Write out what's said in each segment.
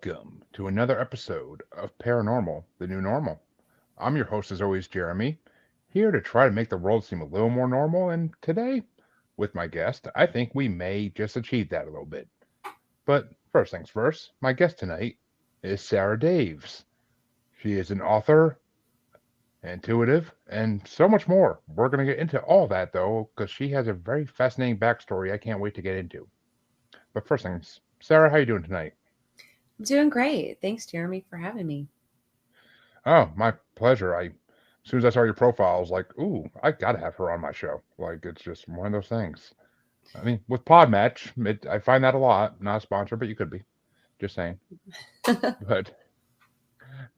Welcome to another episode of Paranormal, the New Normal. I'm your host, as always, Jeremy, here to try to make the world seem a little more normal. And today, with my guest, I think we may just achieve that a little bit. But first things first, my guest tonight is Sara Daves. She is an author, intuitive, and so much more. We're going to get into all that, though, because she has a very fascinating backstory I can't wait to get into. But first things, Sara, how you doing tonight? I'm doing great. Thanks, Jeremy, for having me. Oh, my pleasure. As soon as I saw your profile, I was like, "Ooh, I gotta have her on my show." Like, it's just one of those things. I mean, with Podmatch, I find that a lot. Not a sponsor, but you could be. Just saying.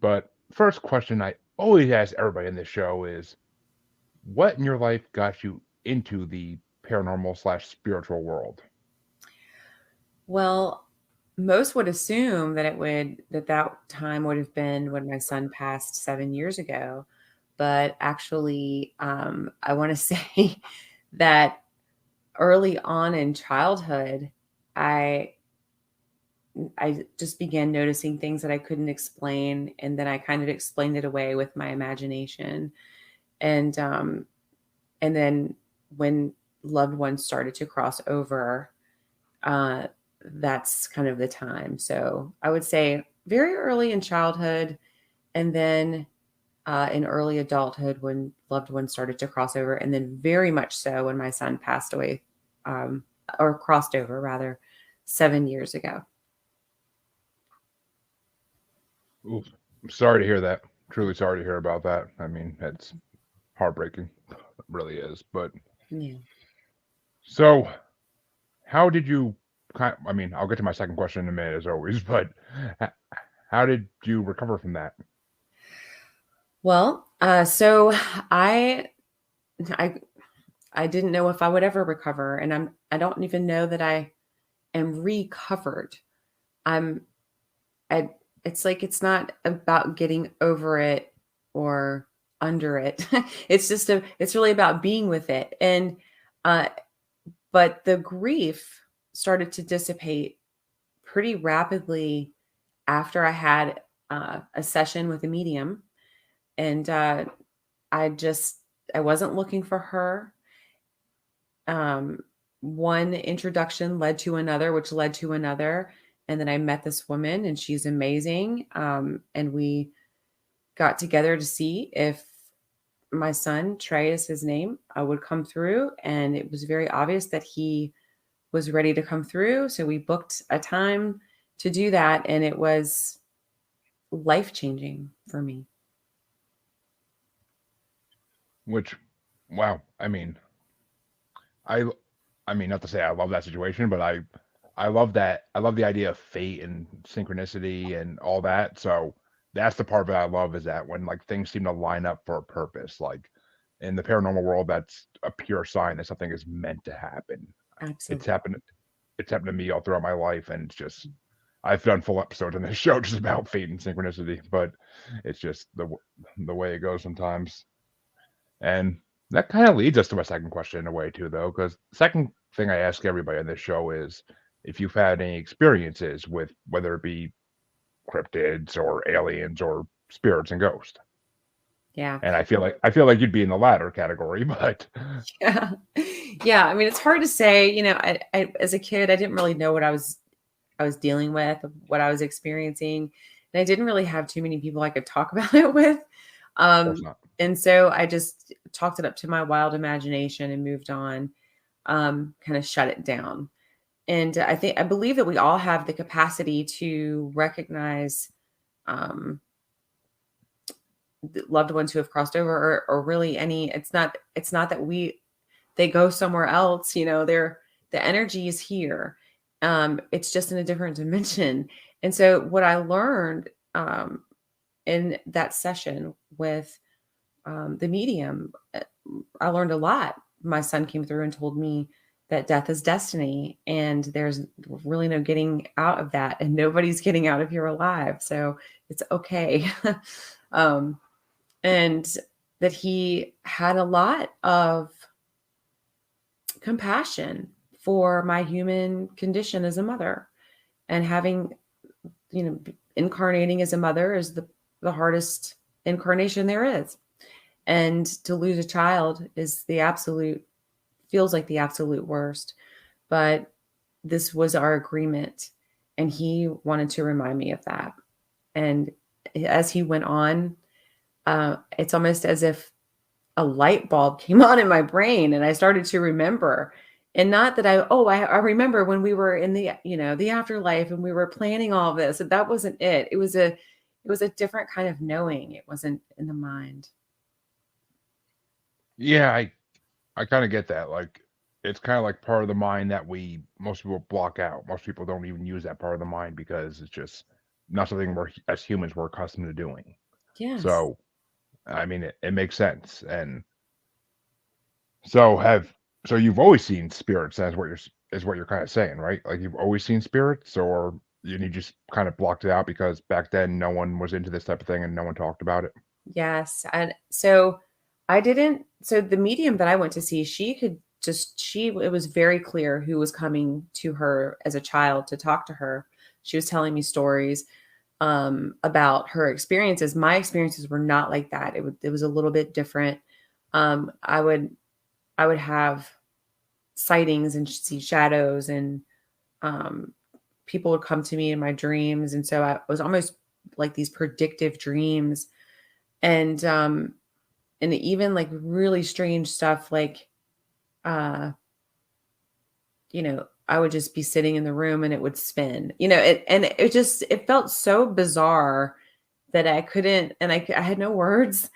But first question I always ask everybody in this show is, what in your life got you into the paranormal slash spiritual world? Well, most would assume that that time would have been when my son passed 7 years ago. But actually, I want to say that early on in childhood, I I just began noticing things that I couldn't explain, and then I kind of explained it away with my imagination. And and then when loved ones started to cross over, uh, that's kind of the time. So I would say very early in childhood, and then in early adulthood when loved ones started to cross over, and then very much so when my son passed away, um, or crossed over rather, 7 years ago. Ooh, I'm sorry to hear that. Truly sorry to hear about that. I mean, it's heartbreaking. It really is. But Yeah. so, how did you I mean, I'll get to my second question in a minute, as always, but h- how did you recover from that? Well, so I, I, I didn't know if I would ever recover, and I don't even know that I am recovered. I'm I it's like it's not about getting over it or under it. It's really about being with it. And uh but the grief started to dissipate pretty rapidly after I had a session with a medium. And I just I wasn't looking for her. um, One introduction led to another, which led to another. And then I met this woman, and she's amazing. And we got together to see if my son, Trey is his name, would come through. And it was very obvious that he was ready to come through. So we booked a time to do that. And it was life changing for me. Which, wow, I, I mean, not to say I love that situation, but I love that. I love the idea of fate and synchronicity and all that. So that's the part that I love is that when like things seem to line up for a purpose, like in the paranormal world, that's a pure sign that something is meant to happen. It's Absolutely. happened. It's happened to me all throughout my life, and it's just I've done full episodes on this show just about fate and synchronicity, but it's just the way it goes sometimes. And that kind of leads us to my second question in a way too, though, because the second thing I ask everybody on this show is if you've had any experiences with whether it be cryptids or aliens or spirits and ghosts. Yeah. And I feel like you'd be in the latter category, but Yeah. Yeah. I mean, it's hard to say, as a kid, I didn't really know what I was dealing with, what I was experiencing. And I didn't really have too many people I could talk about it with. of course Um, not. and so I just talked it up to my wild imagination and moved on, kind of shut it down. And I believe that we all have the capacity to recognize um, loved ones who have crossed over, or really any, it's not that they go somewhere else, the energy is here. It's just in a different dimension. And so what I learned in that session with the medium, I learned a lot. My son came through and told me that death is destiny, and there's really no getting out of that, and nobody's getting out of here alive. So it's okay. um, and that he had a lot of compassion for my human condition as a mother, and having incarnating as a mother is the hardest incarnation there is. And to lose a child is the absolute, feels like the absolute worst. But this was our agreement. And he wanted to remind me of that. And as he went on, it's almost as if a light bulb came on in my brain and I started to remember. And not that I remember when we were in the afterlife and we were planning all of this. And that wasn't it. It was a different kind of knowing. It wasn't in the mind. Yeah, I kind of get that. Like, it's kind of like part of the mind that most people block out. Most people don't even use that part of the mind because it's just not something we're as humans we're accustomed to doing. Yes. So, I mean, it makes sense. And so you've always seen spirits as what you're kind of saying, right? Like you've always seen spirits, or you just kind of blocked it out because back then no one was into this type of thing and no one talked about it. Yes. And so I didn't, so the medium that I went to see, it was very clear who was coming to her as a child to talk to her. She was telling me stories about her experiences. My experiences were not like that. It was a little bit different. I would have sightings and see shadows, and people would come to me in my dreams. And so I was almost like these predictive dreams. And even like really strange stuff, like uh I would just be sitting in the room and it would spin, it felt so bizarre that I couldn't, and I had no words.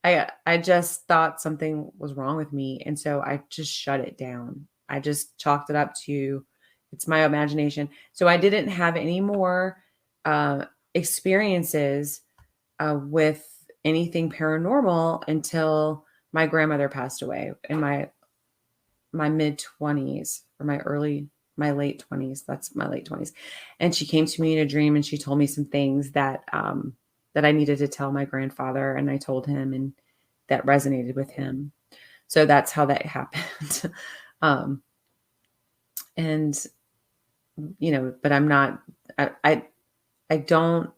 I just thought something was wrong with me, and so I just shut it down. I just chalked it up to, it's my imagination. So I didn't have any more experiences with anything paranormal until my grandmother passed away in my mid 20s, or my late 20s. That's my late 20s. And she came to me in a dream and she told me some things that that I needed to tell my grandfather, and I told him, and that resonated with him. So that's how that happened. um and but I'm not, I don't,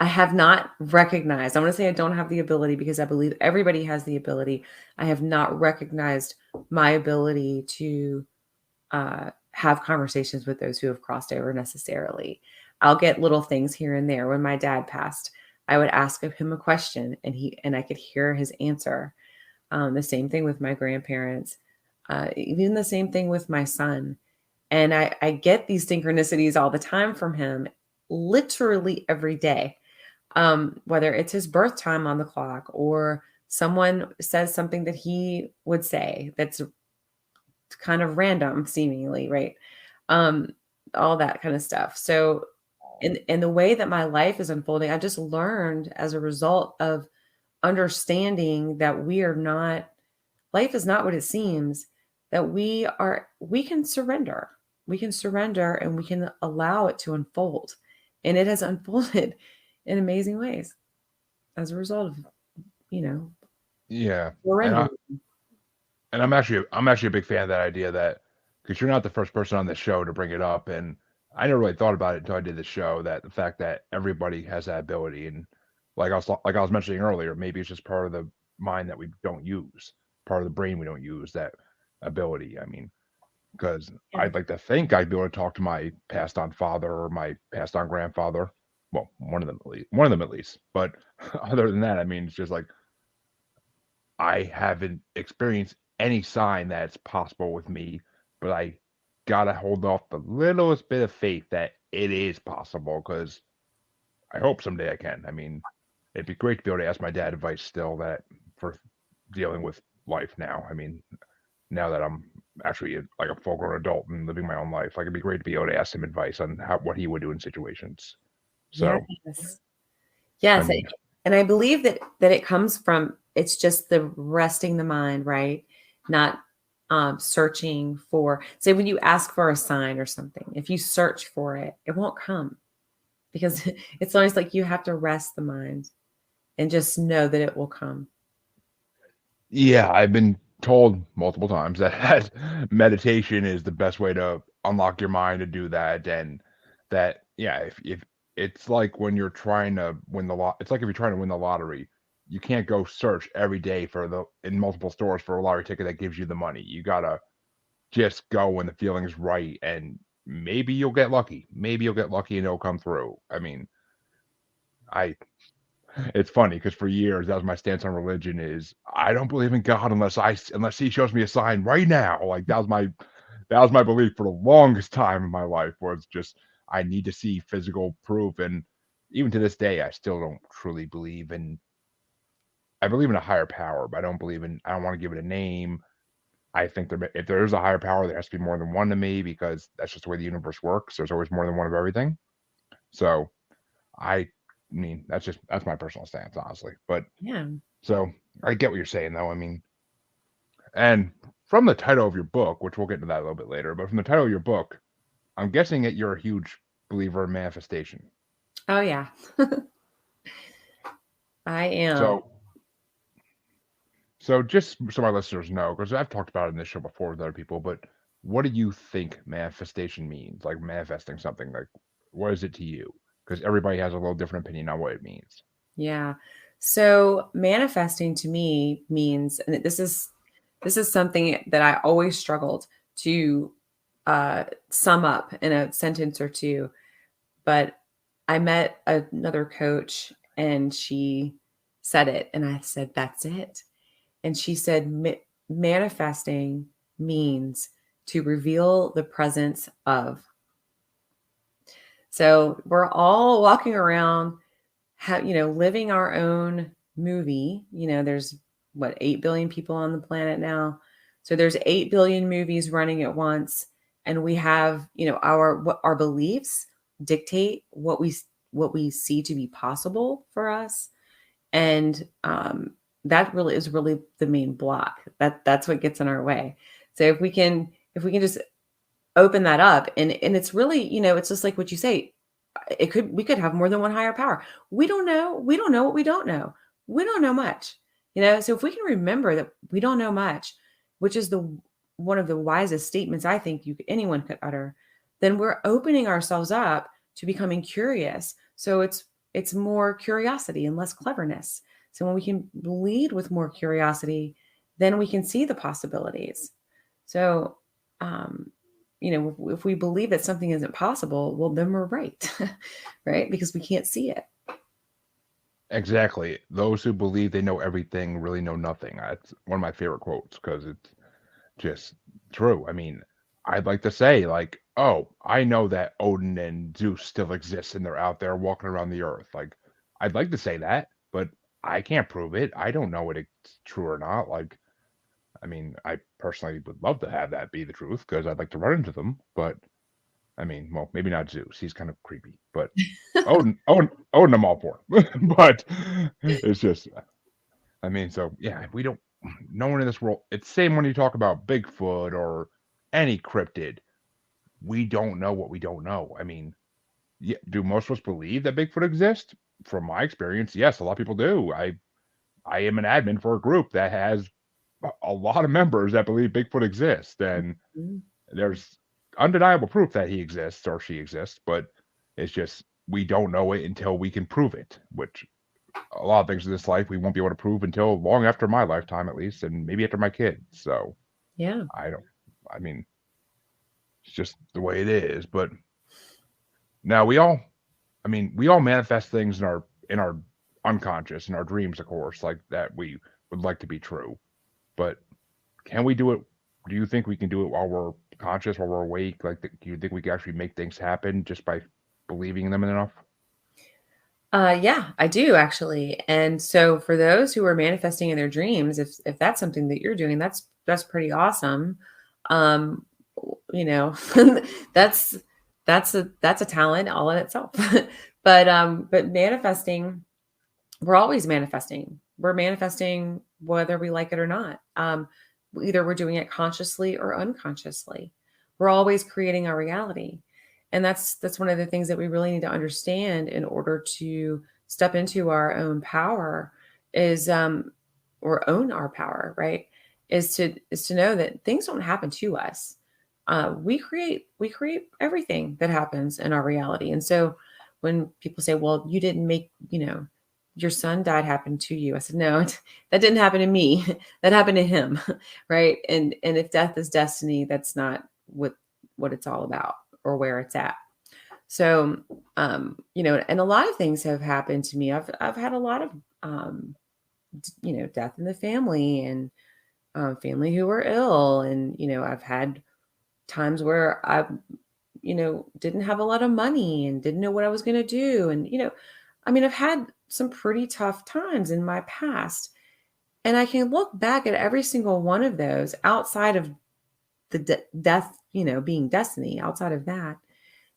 I have not recognized, I want to say I don't have the ability, because I believe everybody has the ability. I have not recognized my ability to have conversations with those who have crossed over necessarily. I'll get little things here and there. When my dad passed, I would ask of him a question, and I could hear his answer. The same thing with my grandparents, even the same thing with my son. And I get these synchronicities all the time from him, literally every day. Whether it's his birth time on the clock, or someone says something that he would say that's kind of random seemingly, right? All that kind of stuff. So in the way that my life is unfolding, I just learned as a result of understanding that life is not what it seems, that we can surrender. We can surrender and we can allow it to unfold. And it has unfolded in amazing ways as a result of, Yeah, and surrender. I'm actually a big fan of that idea, that because you're not the first person on this show to bring it up, and I never really thought about it until I did the show, that the fact that everybody has that ability, and like I was mentioning earlier, maybe it's just part of the mind that we don't use, part of the brain we don't use, that ability. I mean, because Yeah. I'd like to think I'd be able to talk to my passed on father or my passed on grandfather. Well, one of them at least. But other than that, I mean, it's just like I haven't experienced any sign that it's possible with me, but I gotta hold off the littlest bit of faith that it is possible, because I hope someday I can. I mean, it'd be great to be able to ask my dad advice still, that for dealing with life now. I mean, now that I'm actually like a full grown adult and living my own life, like it'd be great to be able to ask him advice on what he would do in situations. So, Yes. I Yes. mean, And I believe that it comes from, it's just the resting the mind, right? Not searching for, say, when you ask for a sign or something, if you search for it, it won't come, because it's always like you have to rest the mind and just know that it will come. yeah, I've been told multiple times that meditation is the best way to unlock your mind to do that. And that yeah, if it's like when you're trying to win the lot, it's like if you're trying to win the lottery, you can't go search every day for the in multiple stores for a lottery ticket that gives you the money. You gotta just go when the feeling's right, and maybe you'll get lucky. Maybe you'll get lucky and it'll come through. I mean, I it's funny because for years that was my stance on religion is I don't believe in God unless he shows me a sign right now. Like that was my belief for the longest time in my life was just I need to see physical proof. And even to this day, I still don't truly believe in. I believe in a higher power, but I don't believe in. I don't want to give it a name. I think if there is a higher power, there has to be more than one to me because that's just the way the universe works. There's always more than one of everything. So I mean, that's my personal stance, honestly. But Yeah. so I get what you're saying, though. I mean, and from the title of your book, which we'll get into that a little bit later, but from the title of your book, I'm guessing that you're a huge believer in manifestation. Oh yeah. I am. So, so just so my listeners know, because I've talked about it in this show before with other people, but what do you think manifestation means? Like manifesting something, like what is it to you? Because everybody has a little different opinion on what it means. Yeah. So manifesting to me means, and this is something that I always struggled to sum up in a sentence or two. But I met another coach and she said it, and I said, "That's it." And she said, Manifesting means to reveal the presence of." So we're all walking around, living our own movie. There's what, 8 billion people on the planet now. So there's 8 billion movies running at once. And we have, our beliefs dictate what we see to be possible for us. And that really is really the main block. That's what gets in our way. So if we can just open that up, and it's really, it's just like what you say. We could have more than one higher power. We don't know. We don't know what we don't know. We don't know much. So if we can remember that we don't know much, which is the one of the wisest statements I think anyone could utter, then we're opening ourselves up to becoming curious. So it's more curiosity and less cleverness. So when we can lead with more curiosity, then we can see the possibilities. So if we believe that something isn't possible, well, then we're right, right? Because we can't see it. Exactly. Those who believe they know everything really know nothing. That's one of my favorite quotes because it's just true. I mean, I'd like to say, like, oh, I know that Odin and Zeus still exist and they're out there walking around the earth. Like, I'd like to say that, but I can't prove it. I don't know if it's true or not. Like, I mean, I personally would love to have that be the truth because I'd like to run into them. But I mean, well, maybe not Zeus. He's kind of creepy. But Odin, I'm all for. But it's just, I mean, so yeah, we don't. No one in this world. It's the same when you talk about Bigfoot or any cryptid. We don't know what we don't know. I mean, yeah, do most of us believe that Bigfoot exists? From my experience, yes, a lot of people do. I am an admin for a group that has a lot of members that believe Bigfoot exists, and Mhm. there's undeniable proof that he exists or she exists, but it's just we don't know it until we can prove it, which a lot of things in this life we won't be able to prove until long after my lifetime at least, and maybe after my kids. So Yeah. I don't I mean it's just the way it is. But now we all manifest things in our unconscious, in our dreams, of course, like that we would like to be true. But can we do it? Do you think we can do it while we're conscious, while we're awake? Like, do you think we can actually make things happen just by believing in them enough? Yeah, I do actually. And so for those who are manifesting in their dreams, if that's something that you're doing, that's pretty awesome. Um, you know, that's that's a talent all in itself. But manifesting, we're always manifesting. We're manifesting whether we like it or not. Either we're doing it consciously or unconsciously. We're always creating our reality. And that's one of the things that we really need to understand in order to step into our own power is or own our power, right? Is to know that things don't happen to us. we create everything that happens in our reality. And so when people say, well, you didn't make, your son died happened to you, I said, no, that didn't happen to me. That happened to him. Right. And if death is destiny, that's not what it's all about or where it's at. So and a lot of things have happened to me. I've had a lot of death in the family, and family who were ill, and I've had times where I didn't have a lot of money and didn't know what I was going to do. And I've had some pretty tough times in my past, and I can look back at every single one of those outside of the death, being destiny, outside of that,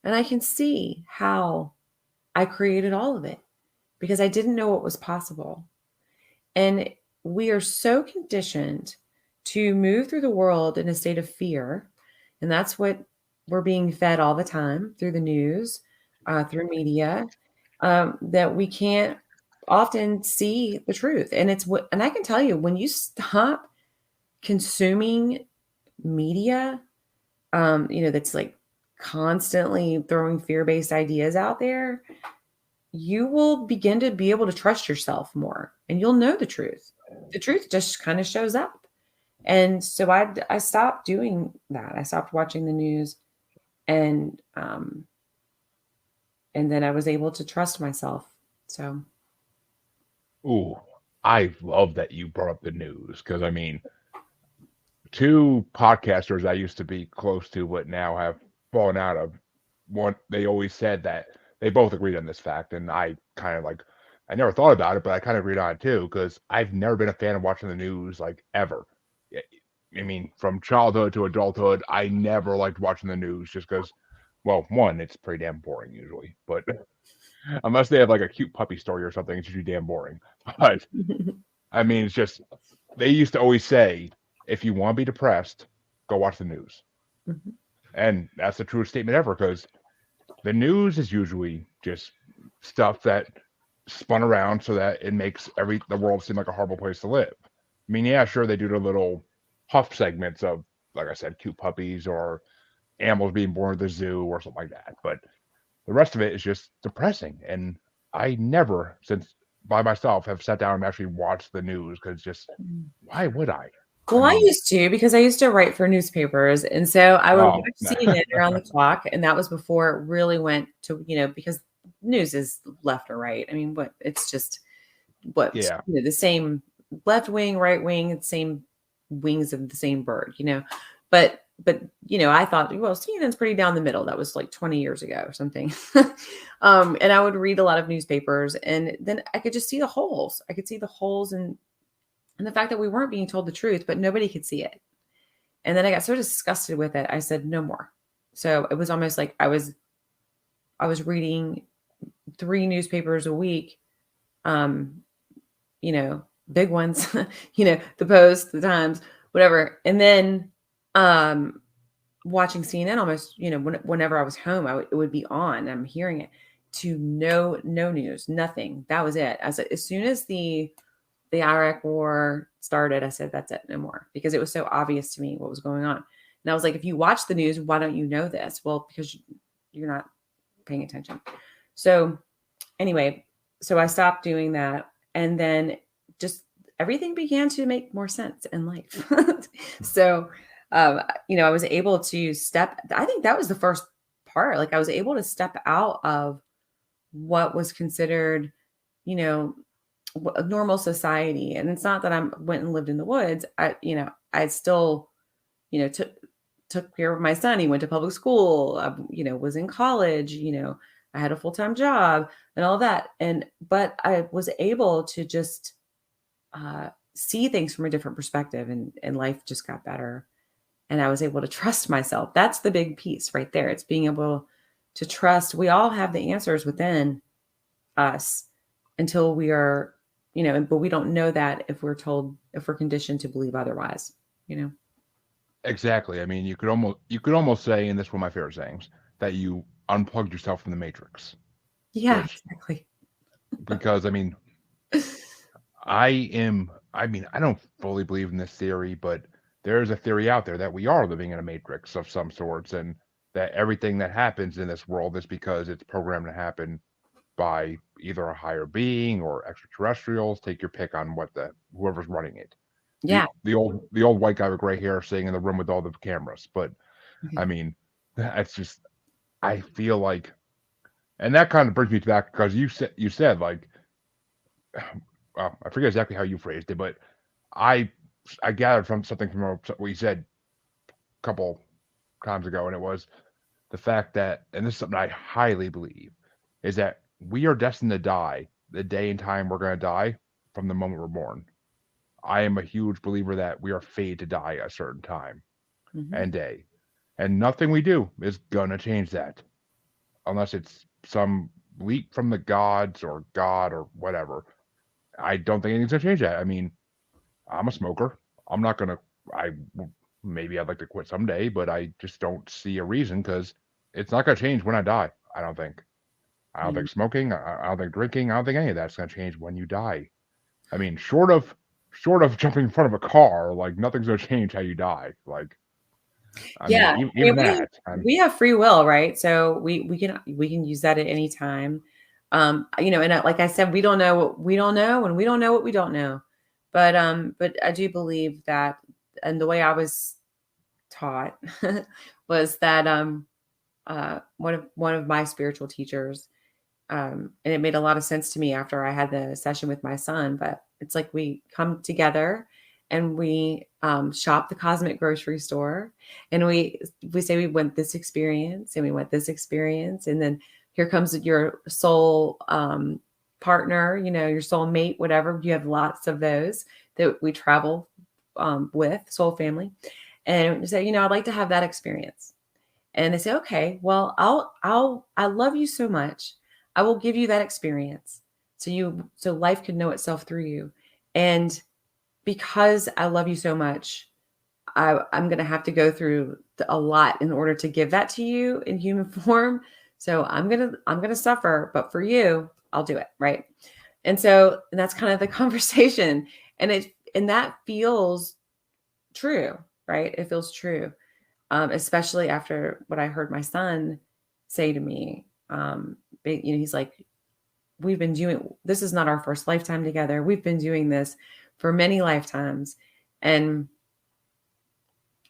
and I can see how I created all of it because I didn't know what was possible. And we are so conditioned to move through the world in a state of fear. And that's what we're being fed all the time through the news, through media, that we can't often see the truth. And and I can tell you, when you stop consuming media, that's like constantly throwing fear-based ideas out there, you will begin to be able to trust yourself more, and you'll know the truth. The truth just kind of shows up. And so I stopped doing that. I stopped watching the news, and then I was able to trust myself. So Ooh, I love that you brought up the news because I mean, two podcasters I used to be close to, but now have fallen out of. One, they always said that they both agreed on this fact, and I kind of like, I never thought about it, but I kind of agreed on it too because I've never been a fan of watching the news like ever. I mean, from childhood to adulthood, I never liked watching the news just because, well, one, it's pretty damn boring usually, but unless they have like a cute puppy story or something, it's usually damn boring. But I mean, it's just they used to always say, if you want to be depressed, go watch the news. Mhm. And that's the truest statement ever because the news is usually just stuff that spun around so that it makes the world seem like a horrible place to live. I mean, yeah, sure, they do the little huff segments of, like I said, cute puppies or animals being born at the zoo or something like that. But the rest of it is just depressing. And I never, since by myself, have sat down and actually watched the news because just why would I? I Well, I mean, used to, because I used to write for newspapers. And so I would oh, watch CNN around the clock. And that was before it really went to, because news is left or right. I mean, it's just yeah, the same left wing, right wing, same wings of the same bird, but I thought, well, CNN's pretty down the middle. That was like 20 years ago or something. And I would read a lot of newspapers, and then I could just see the holes. I could see the holes and the fact that we weren't being told the truth, but nobody could see it. And then I got so disgusted with it, I said no more. So it was almost like I was reading 3 newspapers a week, um, big ones, the Post, the Times, whatever. And then watching CNN almost, whenever I was home, it would be on. I'm hearing it, to no news, nothing. That was it. As soon as the Iraq war started, I said, that's it, no more, because it was so obvious to me what was going on. And I was like, if you watch the news, why don't you know this? Well, because you're not paying attention. So anyway, so I stopped doing that. And then just everything began to make more sense in life. So, I was able to I think that was the first part. Like, I was able to step out of what was considered, you know, a normal society. And it's not that I went and lived in the woods. I still, took care of my son. He went to public school, was in college, I had a full-time job and all that. But I was able to just see things from a different perspective, and life just got better. And I was able to trust myself. That's the big piece right there. It's being able to trust. We all have the answers within us until we are, but we don't know that if we're conditioned to believe otherwise, you know? exactly. I mean, you could almost say, and this is one of my favorite sayings, that you unplugged yourself from the matrix. Yeah, Which, exactly. because I mean, I don't fully believe in this theory, but there's a theory out there that we are living in a matrix of some sorts, and that everything that happens in this world is because it's programmed to happen by either a higher being or extraterrestrials. Take your pick on what the whoever's running it. Yeah. The old white guy with gray hair sitting in the room with all the cameras. But I mean, that's just I feel like, and that kind of brings me to that because you said like, well, I forget exactly how you phrased it, but I I gathered from something from what you said a couple times ago, and it was the fact that, and this is something I highly believe, is that we are destined to die the day and time we're going to die from the moment we're born. I am a huge believer that we are fated to die at a certain time Hmm. and day, and nothing we do is going to change that unless it's some leap from the gods or God or whatever. I don't think anything's going to change that. I mean, I'm a smoker. I'm not going to, I maybe I'd like to quit someday, but I just don't see a reason because it's not going to change when I die. I don't think. I don't think smoking. I don't think drinking. I don't think any of that's going to change when you die. I mean, short of jumping in front of a car, like nothing's going to change how you die. Like, I mean, Yeah, I even mean, that. we have free will, right? So we can use that at any time. And like I said, we don't know what we don't know, and we don't know what we don't know. But I do believe that, and the way I was taught was that one of my spiritual teachers, and it made a lot of sense to me after I had the session with my son. But it's like we come together and we shop the cosmic grocery store, and we say we went this experience and we went this experience, and then here comes your soul partner, your soul mate, whatever. You have lots of those that we travel with, soul family, and we say, I'd like to have that experience. And they say, okay, well, I love you so much. I will give you that experience. So life can know itself through you. And because I love you so much, I'm going to have to go through a lot in order to give that to you in human form. So I'm going to suffer, but for you, I'll do it. Right. And that's kind of the conversation. And that feels true, right? It feels true, especially after what I heard my son say to me. He's like, we've been doing this is not our first lifetime together. We've been doing this for many lifetimes. And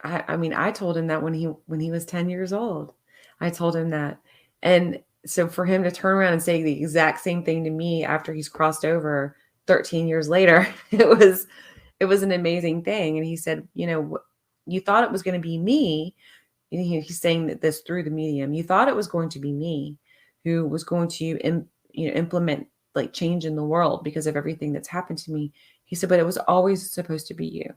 I mean, I told him that when he was 10 years old. I told him that. And so for him to turn around and say the exact same thing to me after he's crossed over 13 years later, it was an amazing thing. And he said, you thought it was going to be me. He's saying that this through the medium. You thought it was going to be me who was going to implement like change in the world because of everything that's happened to me. He said, but it was always supposed to be you.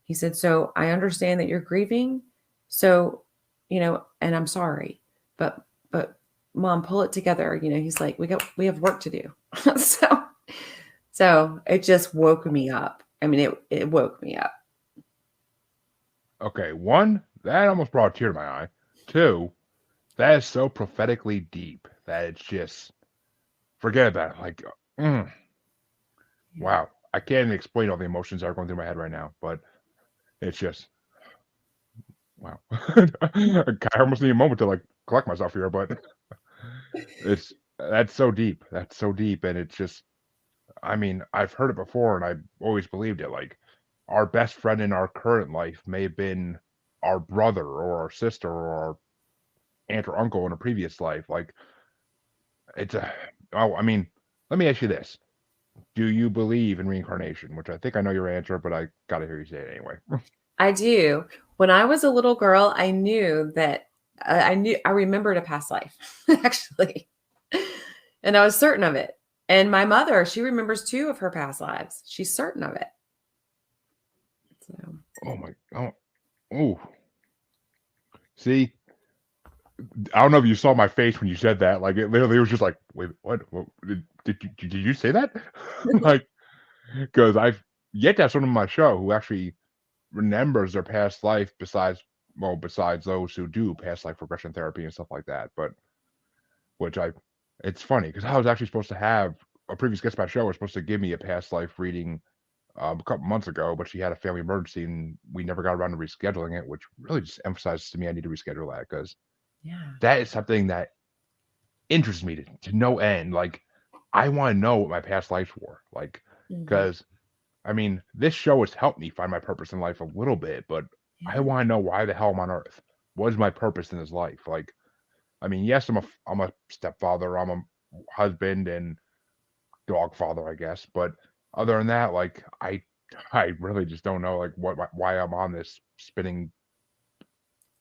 He said, so I understand that you're grieving. So, and I'm sorry, but mom, pull it together. He's like, we have work to do. so, so it just woke me up. I mean, it woke me up. Okay, one, that almost brought a tear to my eye. Two, that is so prophetically deep that it's just forget about it. Like, mm, wow, I can't even explain all the emotions that are going through my head right now, but it's just wow. I almost need a moment to like collect myself here, but it's that's so deep. That's so deep, and it's just. I mean, I've heard it before, and I've always believed it. Like, our best friend in our current life may have been our brother or our sister or our aunt or uncle in a previous life. Like, it's a. Oh, I mean, let me ask you this: do you believe in reincarnation? Which I think I know your answer, but I gotta hear you say it anyway. I do. When I was a little girl, I knew that I remembered a past life, actually. And I was certain of it. And my mother, she remembers two of her past lives. She's certain of it. So, Oh my! Oh! See, I don't know if you saw my face when you said that. Like, it literally was just like, wait, what did you say that? Like, because I've yet to have someone on my show who actually remembers their past life besides those who do past life regression therapy and stuff like that. But which it's funny because I was actually supposed to have a previous guest on my show was supposed to give me a past life reading a couple months ago, but she had a family emergency and we never got around to rescheduling it, which really just emphasizes to me I need to reschedule that because Yeah. that is something that interests me to no end. Like, I want to know what my past lives were. Like, Hmm. because I mean, this show has helped me find my purpose in life a little bit, but I Yeah. want to know why the hell I'm on Earth. What is my purpose in this life? Like, I mean, yes, I'm a stepfather, I'm a husband and dog father, I guess. But other than that, like, I really just don't know like why I'm on this spinning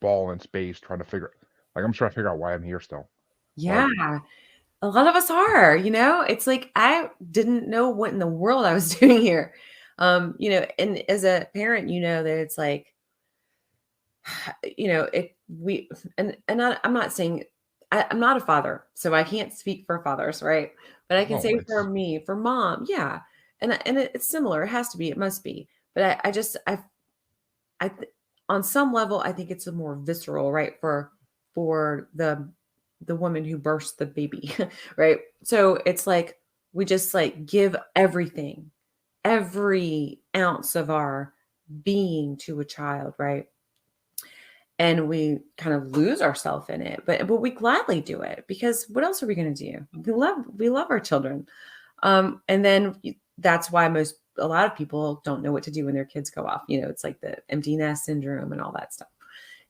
ball in space trying to figure like I'm trying to figure out why I'm here still. Yeah. Like, A lot of us are, it's like I didn't know what in the world I was doing here. And as a parent, that it's like, it we and I'm not saying I'm not a father, so I can't speak for fathers, right? But I can oh, say for it's me, for mom, yeah. It's similar. It has to be. It must be. But I on some level, I think it's a more visceral, right? For the woman who burst the baby, right? So it's like we just like give everything, every ounce of our being to a child, right? And we kind of lose ourselves in it, but we gladly do it because what else are we going to do? We love our children. And then that's why a lot of people don't know what to do when their kids go off. It's like the empty nest syndrome and all that stuff.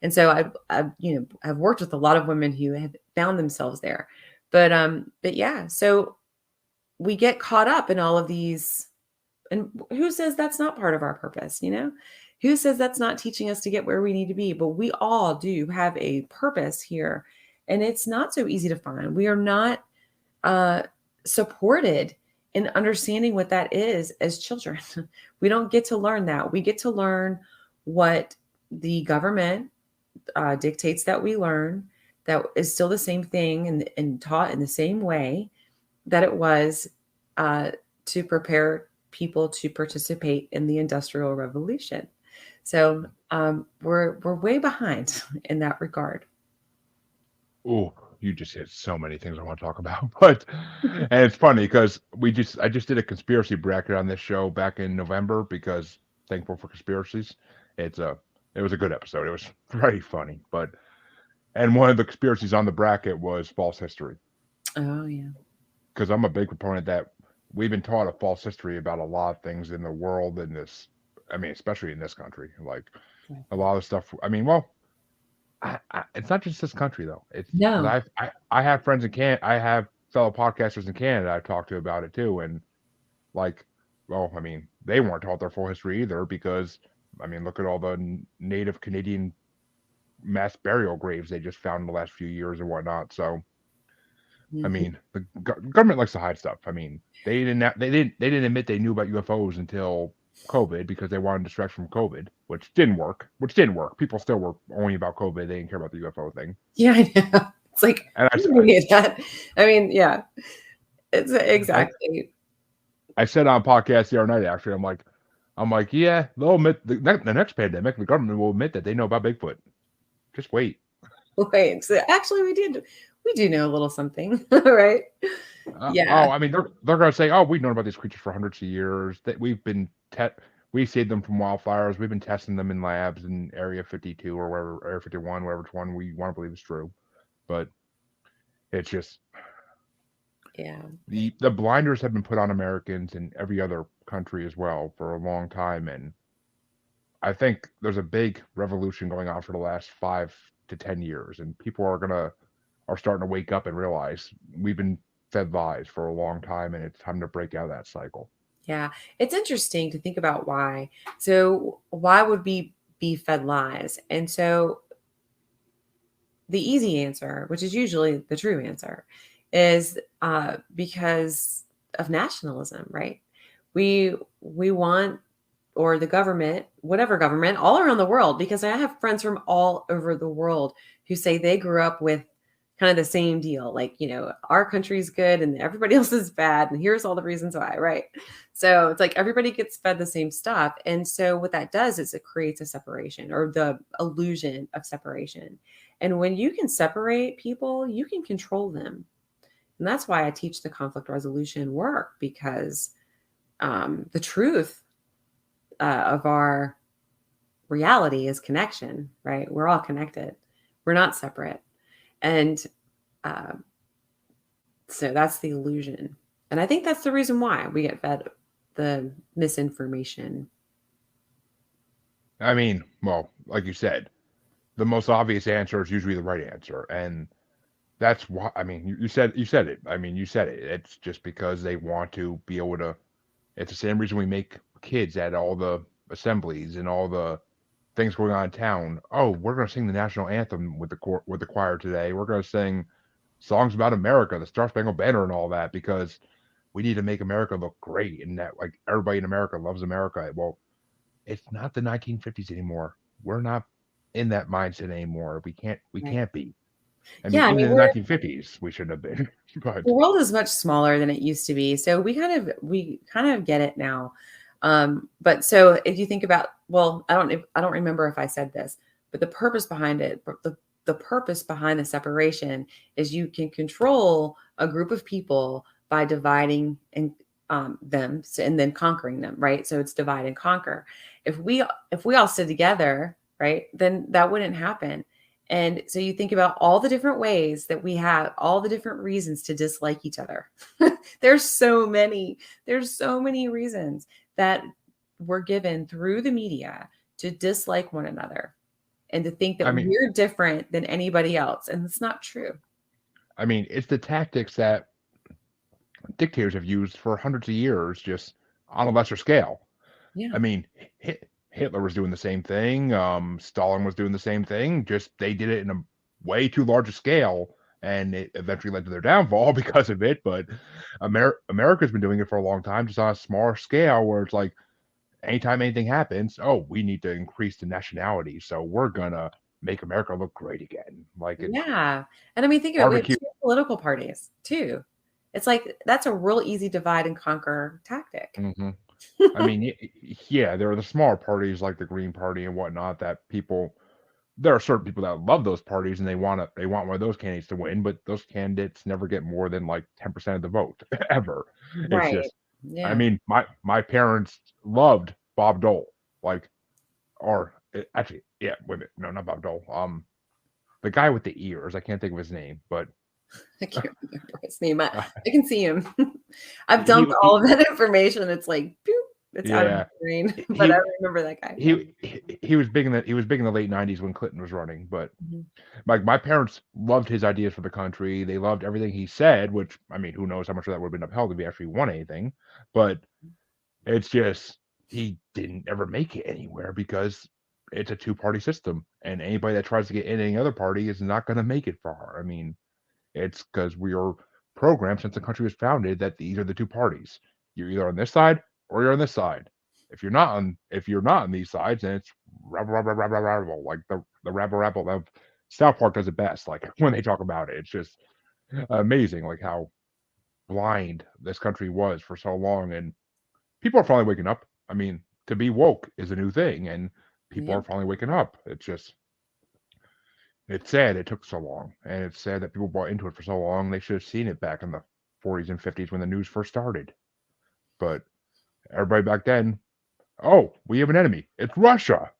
And so I've worked with a lot of women who have found themselves there. But yeah, so we get caught up in all of these. And who says that's not part of our purpose? Who says that's not teaching us to get where we need to be? But we all do have a purpose here. And it's not so easy to find. We are not uh, supported in understanding what that is as children. We don't get to learn that. We get to learn what the government dictates that we learn, that is still the same thing and taught in the same way that it was uh, to prepare people to participate in the Industrial Revolution. So we're way behind in that regard. oh, you just hit so many things I want to talk about. But and it's funny because I just did a conspiracy bracket on this show back in November because thankful for conspiracies. It's a it was a good episode. It was very funny. But and one of the conspiracies on the bracket was false history Oh yeah. because I'm a big proponent that we've been taught a false history about a lot of things in the world in this. I mean, especially in this country, like a lot of stuff. I mean, well, it's not just this country though. It's because No. I have friends in Canada. I have fellow podcasters in Canada I've talked to about it too, and like, well, I mean, they weren't taught their full history either because, I mean, look at all the Native Canadian mass burial graves they just found in the last few years and whatnot. So, I Mhm. mean, the government likes to hide stuff. I mean, they didn't admit they knew about UFOs until COVID because they wanted to distract from COVID, which didn't work. Which didn't work. People still were only about COVID. They didn't care about the UFO thing. Yeah, I know. It's like And we need that. I mean, yeah, it's I, exactly. I said on a podcast the other night, actually, I'm like, yeah, they'll admit the next pandemic, the government will admit that they know about Bigfoot. Just wait. Wait, so actually we do know a little something, right? Yeah. Oh, I mean, they're gonna say, oh, we've known about these creatures for hundreds of years. That we saved them from wildfires. We've been testing them in labs in Area 52 or wherever, Area 51, wherever one we want to believe is true. But it's just Yeah. the blinders have been put on Americans and every other country as well for a long time, and I think there's a big revolution going on for the last 5 to 10 years, and people are starting to wake up and realize we've been fed lies for a long time, and it's time to break out of that cycle. Yeah. It's interesting to think about why. So why would we be fed lies? And so the easy answer, which is usually the true answer, is because of nationalism, right? We want, or the government, whatever government, all around the world, because I have friends from all over the world who say they grew up with kind of the same deal. Like, our country's good and everybody else is bad. And here's all the reasons why, right? So it's like everybody gets fed the same stuff. And so what that does is it creates a separation or the illusion of separation. And when you can separate people, you can control them. And that's why I teach the conflict resolution work because the truth. of our reality is connection, right? We're all connected. We're not separate. And uh, so that's the illusion. And I think that's the reason why we get fed the misinformation. I mean, well, like you said, the most obvious answer is usually the right answer, and that's why. I mean, you said it. I mean, you said it. It's just because they want to be able to. It's the same reason we make kids at all the assemblies and all the things going on in town. Oh, we're going to sing the national anthem with the choir today. We're going to sing songs about America, the Star Spangled Banner, and all that because we need to make America look great and that like everybody in America loves America. Well, it's not the 1950s anymore. We're not in that mindset anymore. We Right. can't be. I mean, Yeah, I even mean, in the 1950s, we shouldn't have been. But the world is much smaller than it used to be. So we kind of get it now. But so if you think about, well, I don't remember if I said this, but the purpose behind it, the purpose behind the separation is you can control a group of people by dividing and them and then conquering them, right? So it's divide and conquer. If we all stood together, right, then that wouldn't happen. And so you think about all the different ways that we have, all the different reasons to dislike each other. there's so many, there's so many reasons that we're given through the media to dislike one another and to think I that mean, we're different than anybody else. And it's not true. it's the tactics that dictators have used for hundreds of years, just on a lesser scale. Yeah. I mean, Hitler was doing the same thing. Stalin was doing the same thing. Just they did it in a way too large a scale, and it eventually led to their downfall because of it. But America's been doing it for a long time, just on a smaller scale, where it's like anytime anything happens, oh, we need to increase the nationality, so we're gonna make America look great again. Like it's Yeah. And I mean, think of it, we have barbecue. two political parties too. It's like that's a real easy divide and conquer tactic. Hmm. I mean, yeah, there are the smaller parties like the Green Party and whatnot that people there are certain people that love those parties and they want one of those candidates to win, but those candidates never get more than like 10% of the vote ever. It's Right. just I Yeah. mean, my parents loved Bob Dole, like actually, yeah, wait a minute, no, not Bob Dole. The guy with the ears, I can't think of his name, but I can't remember his name. I can see him. I've he dumped all he of that information. It's like, boop, it's out of my yeah, brain. But I he remember that guy. Yeah. he was big in the late 90s when Clinton was running, but Mhm. like my parents loved his ideas for the country. They loved everything he said, which I mean, who knows how much of that would have been upheld if he actually won anything. But it's just he didn't ever make it anywhere because it's a two-party system, and anybody that tries to get in any other party is not going to make it far. I mean, it's because we are programmed since the country was founded that these are the two parties. You're either on this side or you're on this side. If you're not on these sides, then it's rabble rabble rabble rabble like the rabble rabble of South Park does it best. Like when they talk about it, it's just amazing like how blind this country was for so long, and people are finally waking up. I mean, to be woke is a new thing, and people Yeah. are finally waking up. It's sad it took so long, and it's sad that people bought into it for so long. They should have seen it back in the 40s and 50s when the news first started. But everybody back then, oh, we have an enemy. It's Russia.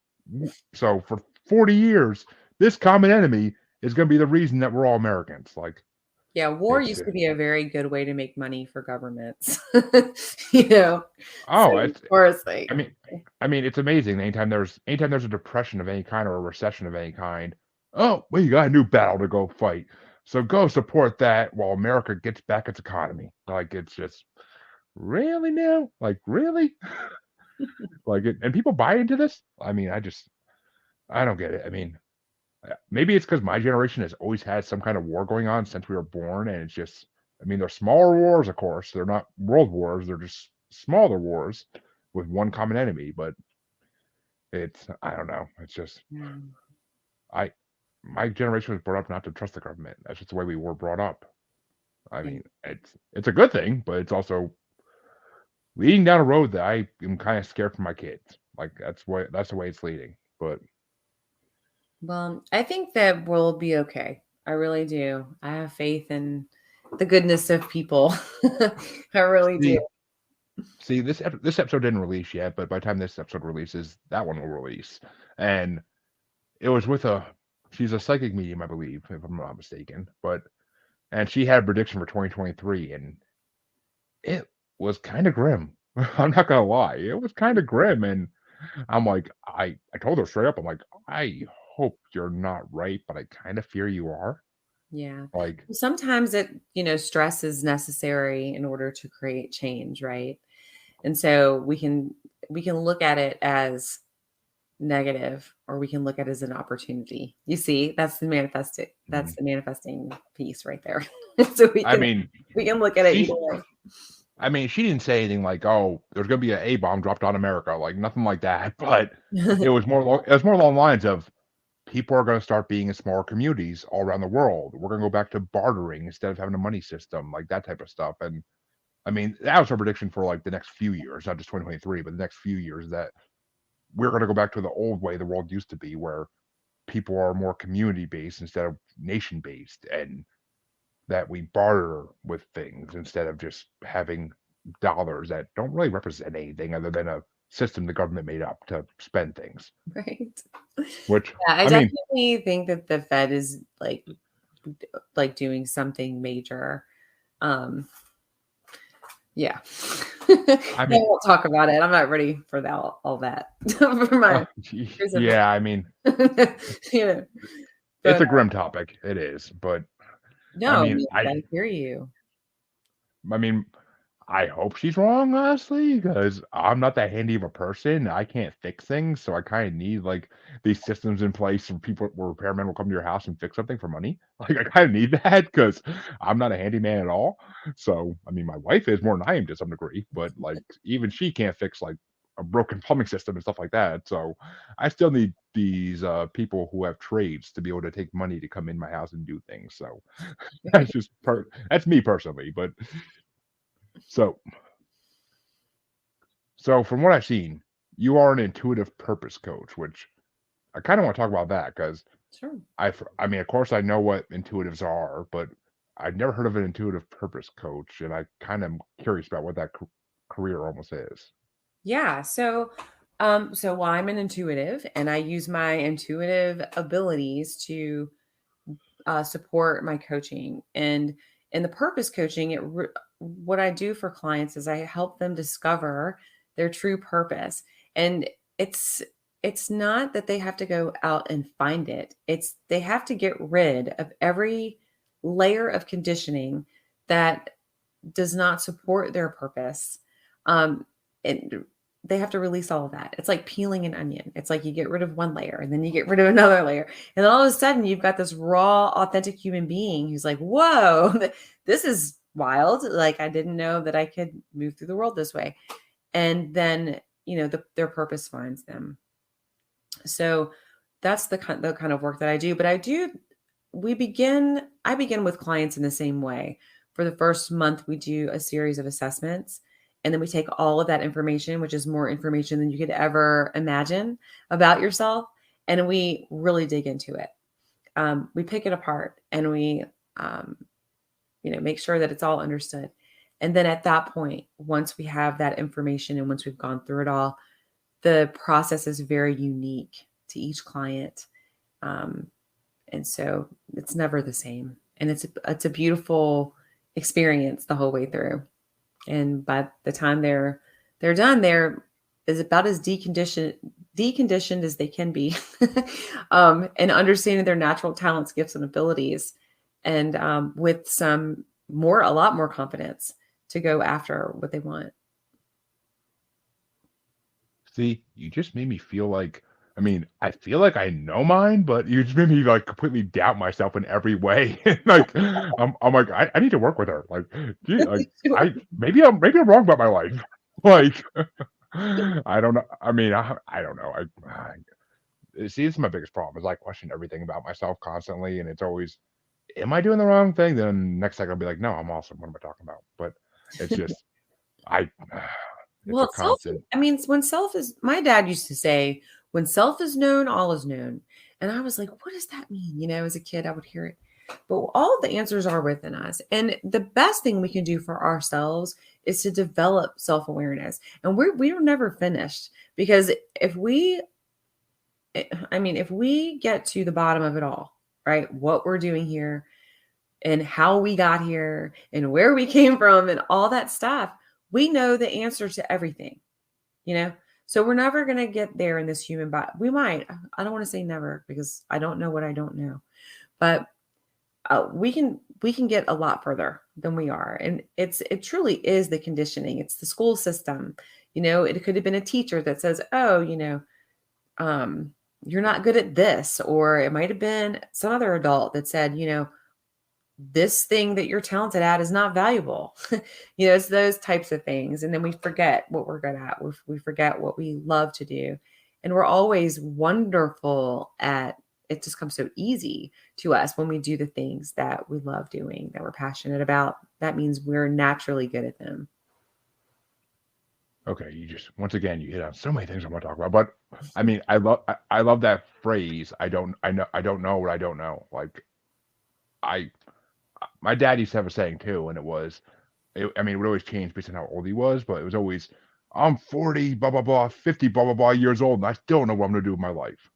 So for 40 years, this common enemy is going to be the reason that we're all Americans. Like Yeah. War it's used to be a very good way to make money for governments. you know, so oh, it's war is like, I mean, it's amazing. Anytime there's a depression of any kind or a recession of any kind, oh, well, you got a new battle to go fight. So go support that while America gets back its economy. Like it's just really now, like really, like it, and people buy into this. I mean, I don't get it. I mean, maybe it's because my generation has always had some kind of war going on since we were born, and it's just, I mean, they're smaller wars, of course. They're not world wars. They're just smaller wars with one common enemy. But it's I don't know. It's just mm, I my generation was brought up not to trust the government. That's just the way we were brought up. I yeah. mean, it's a good thing, but it's also leading down a road that I am kind of scared for my kids. Like that's the way it's leading. But Well, I think that we'll be okay. I really do. I have faith in the goodness of people. I really do. see, See, this episode didn't release yet, but by the time this episode releases, that one will release. And it was with she's a psychic medium, I believe, if I'm not mistaken. And she had a prediction for 2023, and it was kind of grim. I'm not gonna lie, it was kind of grim, and I'm like, I told her straight up, I'm like, I hope you're not right, but I kind of fear you are. Yeah. Like, Sometimes stress is necessary in order to create change, right? And so we can look at it as negative, or we can look at it as an opportunity. You see, that's mm, the manifesting piece right there. So we I can mean, we can look at it either she, way. I mean, she didn't say anything like, "Oh, there's gonna be an A bomb dropped on America," like nothing like that. But it was more along the lines of people are going to start being in smaller communities all around the world. We're going to go back to bartering instead of having a money system, like that type of stuff. And I mean, that was our prediction for like the next few years, not just 2023, but the next few years, that we're going to go back to the old way the world used to be, where people are more community based instead of nation based, and that we barter with things instead of just having dollars that don't really represent anything other than a system the government made up to spend things. Right. Which, Yeah, I I mean, definitely think that the Fed is like doing something major. Um, yeah. I I mean, won't talk about it. I'm not ready for that all that for my years of yeah, I mean, you know. it's But a grim topic. It is, but I no, mean, I hear you. I mean, I hope she's wrong, honestly, because I'm not that handy of a person. I can't fix things, so I kind of need like these systems in place for people where repairmen will come to your house and fix something for money. Like I kind of need that because I'm not a handyman at all. So I mean, my wife is more than I am to some degree, but like even she can't fix like a broken plumbing system and stuff like that. So I still need these people who have trades to be able to take money to come in my house and do things. So that's me personally, but so So from what I've seen, you are an intuitive purpose coach, which I kind of want to talk about that because Sure. I mean, of course, I know what intuitives are, but I've never heard of an intuitive purpose coach, and I kind of am curious about what that career almost is. Yeah. So while I'm an intuitive and I use my intuitive abilities to support my coaching, and in the purpose coaching, what I do for clients is I help them discover their true purpose. And it's it's not that they have to go out and find it. It's they have to get rid of every layer of conditioning that does not support their purpose. And they have to release all of that. It's like peeling an onion. It's like you get rid of one layer and then you get rid of another layer. And then all of a sudden you've got this raw, authentic human being who's like, whoa, this is wild. Like I didn't know that I could move through the world this way. And then, their purpose finds them. So that's the kind of work that I do. But I begin with clients in the same way. For the first month, we do a series of assessments. And then we take all of that information, which is more information than you could ever imagine about yourself. And we really dig into it. We pick it apart and we, um, make sure that it's all understood. And then at that point, once we have that information and once we've gone through it all, the process is very unique to each client. Um, and so it's never the same. And it's a beautiful experience the whole way through. And by the time they're done, they're is about as deconditioned as they can be, and understanding their natural talents, gifts, and abilities, and with a lot more confidence to go after what they want. See, you just made me feel like. I mean, I feel like I know mine, but you just made me like completely doubt myself in every way. Like, I'm like, I need to work with her. Like, gee, like Sure. maybe I'm wrong about my life. Like, I don't know. I mean, I don't know. See, it's my biggest problem is I question everything about myself constantly, and it's always, am I doing the wrong thing? Then next second I'll be like, no, I'm awesome. What am I talking about? But it's just, I, it's a Well, constant. I mean, my dad used to say, when self is known, all is known. And I was like, what does that mean? As a kid, I would hear it. But all of the answers are within us. And the best thing we can do for ourselves is to develop self-awareness. And we're never finished, because if we get to the bottom of it all, right? What we're doing here and how we got here and where we came from and all that stuff, we know the answer to everything, you know? So we're never going to get there in this human body. We might. I don't want to say never, because I don't know what I don't know. But we can get a lot further than we are, and it truly is the conditioning. It's the school system. It could have been a teacher that says, "Oh, you're not good at this," or it might have been some other adult that said, this thing that you're talented at is not valuable. It's those types of things, and then we forget what we're good at. We forget what we love to do, and we're always wonderful at. It just comes so easy to us when we do the things that we love doing, that we're passionate about. That means we're naturally good at them. Okay, once again, you hit on so many things I want to talk about. But I mean, I love that phrase. I don't know what I don't know. Like, my dad used to have a saying too, and it would always change based on how old he was, but it was always, I'm 40, blah, blah, blah, 50, blah, blah, blah years old, and I still don't know what I'm going to do with my life.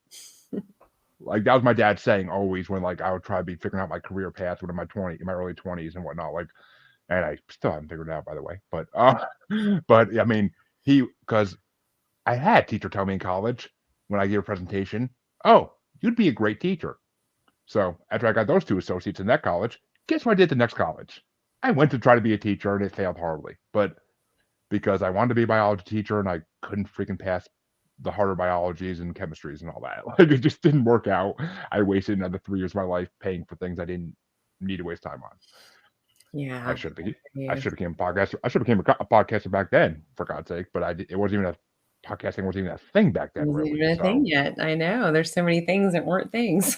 Like, that was my dad saying always when, like, I would try to be figuring out my career path when in my early 20s and whatnot. Like, and I still haven't figured it out, by the way. But, I mean, because I had a teacher tell me in college when I gave a presentation, oh, you'd be a great teacher. So after I got those 2 associates in that college, guess what I did the next college? I went to try to be a teacher, and it failed horribly. But because I wanted to be a biology teacher and I couldn't freaking pass the harder biologies and chemistries and all that. Like, it just didn't work out. I wasted another 3 years of my life paying for things I didn't need to waste time on. Yeah. I should became a podcaster. I should have became a podcaster back then, for God's sake. But it wasn't even podcasting wasn't even a thing back then, Wasn't really. even a thing yet. I know. There's so many things that weren't things.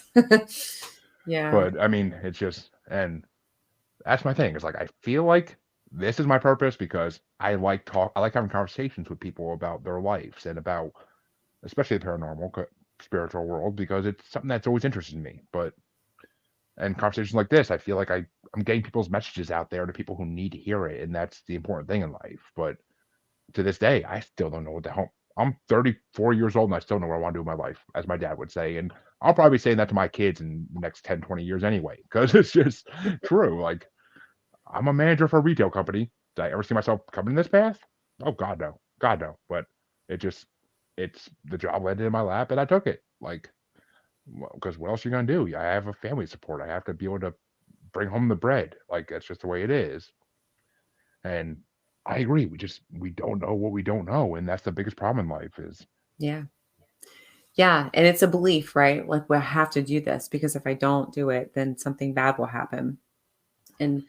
Yeah. But I mean, it's just, and that's my thing. It's like, I feel like this is my purpose because I like having conversations with people about their lives and about, especially the paranormal, spiritual world, because it's something that's always interested me. And conversations like this, I feel like I'm getting people's messages out there to people who need to hear it, and that's the important thing in life. But to this day, I still don't know what the hell. I'm 34 years old and I still don't know what I want to do with my life, as my dad would say. And I'll probably be saying that to my kids in the next 10, 20 years anyway, because it's just true. Like, I'm a manager for a retail company. Did I ever see myself coming this path? Oh, God, no. God, no. But it's the job landed in my lap and I took it. Like, because what else are you going to do? I have a family to support. I have to be able to bring home the bread. Like, that's just the way it is. And I agree. We don't know what we don't know. And that's the biggest problem in life is. Yeah. Yeah. And it's a belief, right? Like, we have to do this because if I don't do it, then something bad will happen. And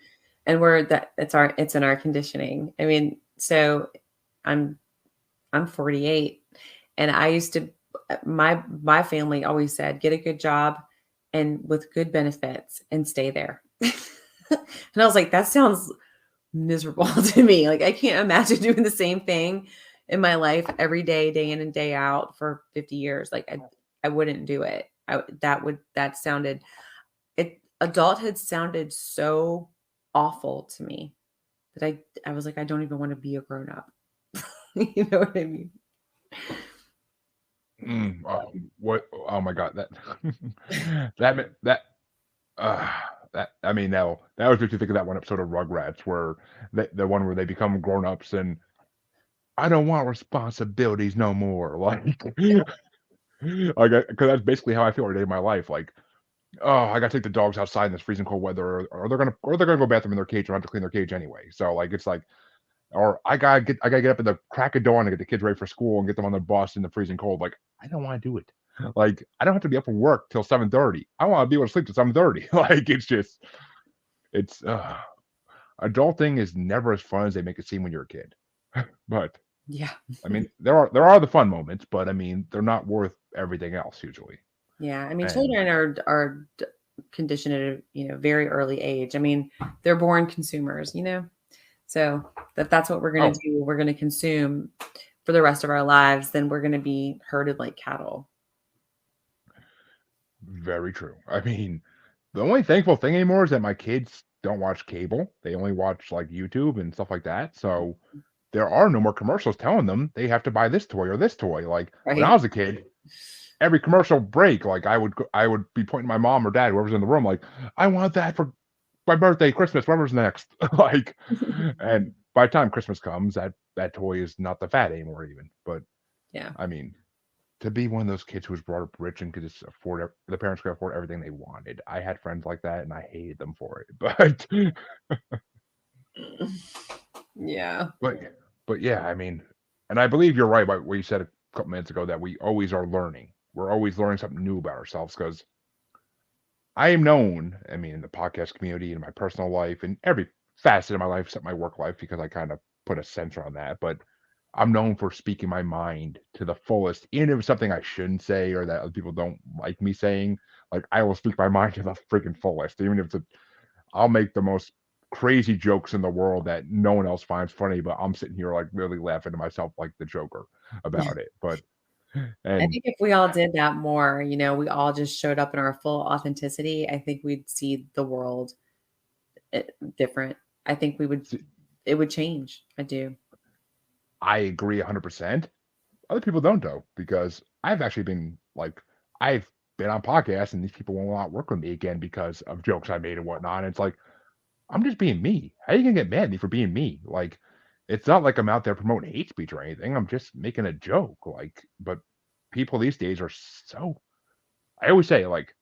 it's in our conditioning. I mean, so I'm 48, and I used to, my family always said, get a good job and with good benefits and stay there. And I was like, that sounds miserable to me. Like, I can't imagine doing the same thing in my life every day, day in and day out for 50 years. Like, I wouldn't do it. Adulthood sounded so awful to me that I was like, I don't even want to be a grown up. You know what I mean? What? Oh my God! I mean, now that was makes me think of that one episode of Rugrats where the one where they become grown ups and I don't want responsibilities no more. Because that's basically how I feel every day of my life. Like, oh, I gotta take the dogs outside in this freezing cold weather, or they're gonna go bathroom in their cage, and I have to clean their cage anyway. So like, it's like, or I gotta get up at the crack of dawn to get the kids ready for school and get them on the bus in the freezing cold. Like, I don't want to do it. Like, I don't have to be up for work till 7:30. I want to be able to sleep till 7:30. Like, it's adulting is never as fun as they make it seem when you're a kid. But Yeah. I mean, there are the fun moments, but I mean, they're not worth everything else usually. Yeah. I mean, And children are conditioned at a very early age. I mean, they're born consumers, so that's what we're going to do. We're going to consume for the rest of our lives. Then we're going to be herded like cattle. very true. I mean, The only thankful thing anymore is that my kids don't watch cable. They only watch like YouTube and stuff like that. So there are no more commercials telling them they have to buy this toy or this toy. Like when I Right? was a kid, every commercial break, like I would be pointing to my mom or dad, whoever's in the room, like, I want that for my birthday, Christmas, whatever's next. Like, and by the time Christmas comes, that toy is not the fat anymore, even. But Yeah. I mean, to be one of those kids who was brought up rich and could just afford the parents could afford everything they wanted. I had friends like that, and I hated them for it. Yeah. But but yeah, I mean, and I believe you're right about what you said a couple minutes ago that we always are learning. We're always learning something new about ourselves because I am known, I mean, in the podcast community, in my personal life, in every facet of my life, except my work life, because I kind of put a censor on that. But I'm known for speaking my mind to the fullest, even if it's something I shouldn't say or that other people don't like me saying. Like I will speak my mind to the freaking fullest, even if I'll make the most crazy jokes in the world that no one else finds funny, but I'm sitting here like really laughing to myself like the Joker about it. But I and think if we all did that more, we all just showed up in our full authenticity, I think we'd see the world different. I think it would change. I do. I agree 100%. Other people don't though, because I've actually been like I've been on podcasts and these people will not work with me again because of jokes I made and whatnot. And it's like I'm just being me. How are you gonna get mad at me for being me? Like it's not like I'm out there promoting hate speech or anything. I'm just making a joke. Like, but people these days are so I always say like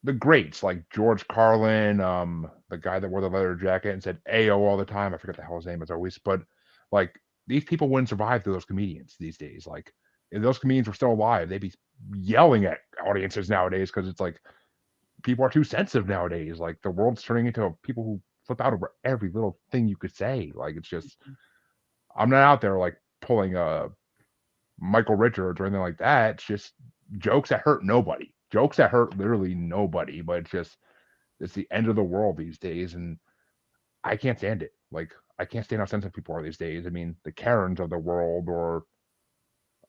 the greats like George Carlin, the guy that wore the leather jacket and said "Ayo" all the time. I forget the hell his name is always, but like these people wouldn't survive through those comedians these days. Like if those comedians were still alive, they'd be yelling at audiences nowadays because it's like people are too sensitive nowadays. Like the world's turning into people who flip out over every little thing you could say. Like it's just I'm not out there like pulling a Michael Richards or anything like that. It's just jokes that hurt nobody. Jokes that hurt literally nobody, but it's the end of the world these days, and I can't stand it. Like I can't stand how sensitive people are these days. I mean, the Karens of the world, or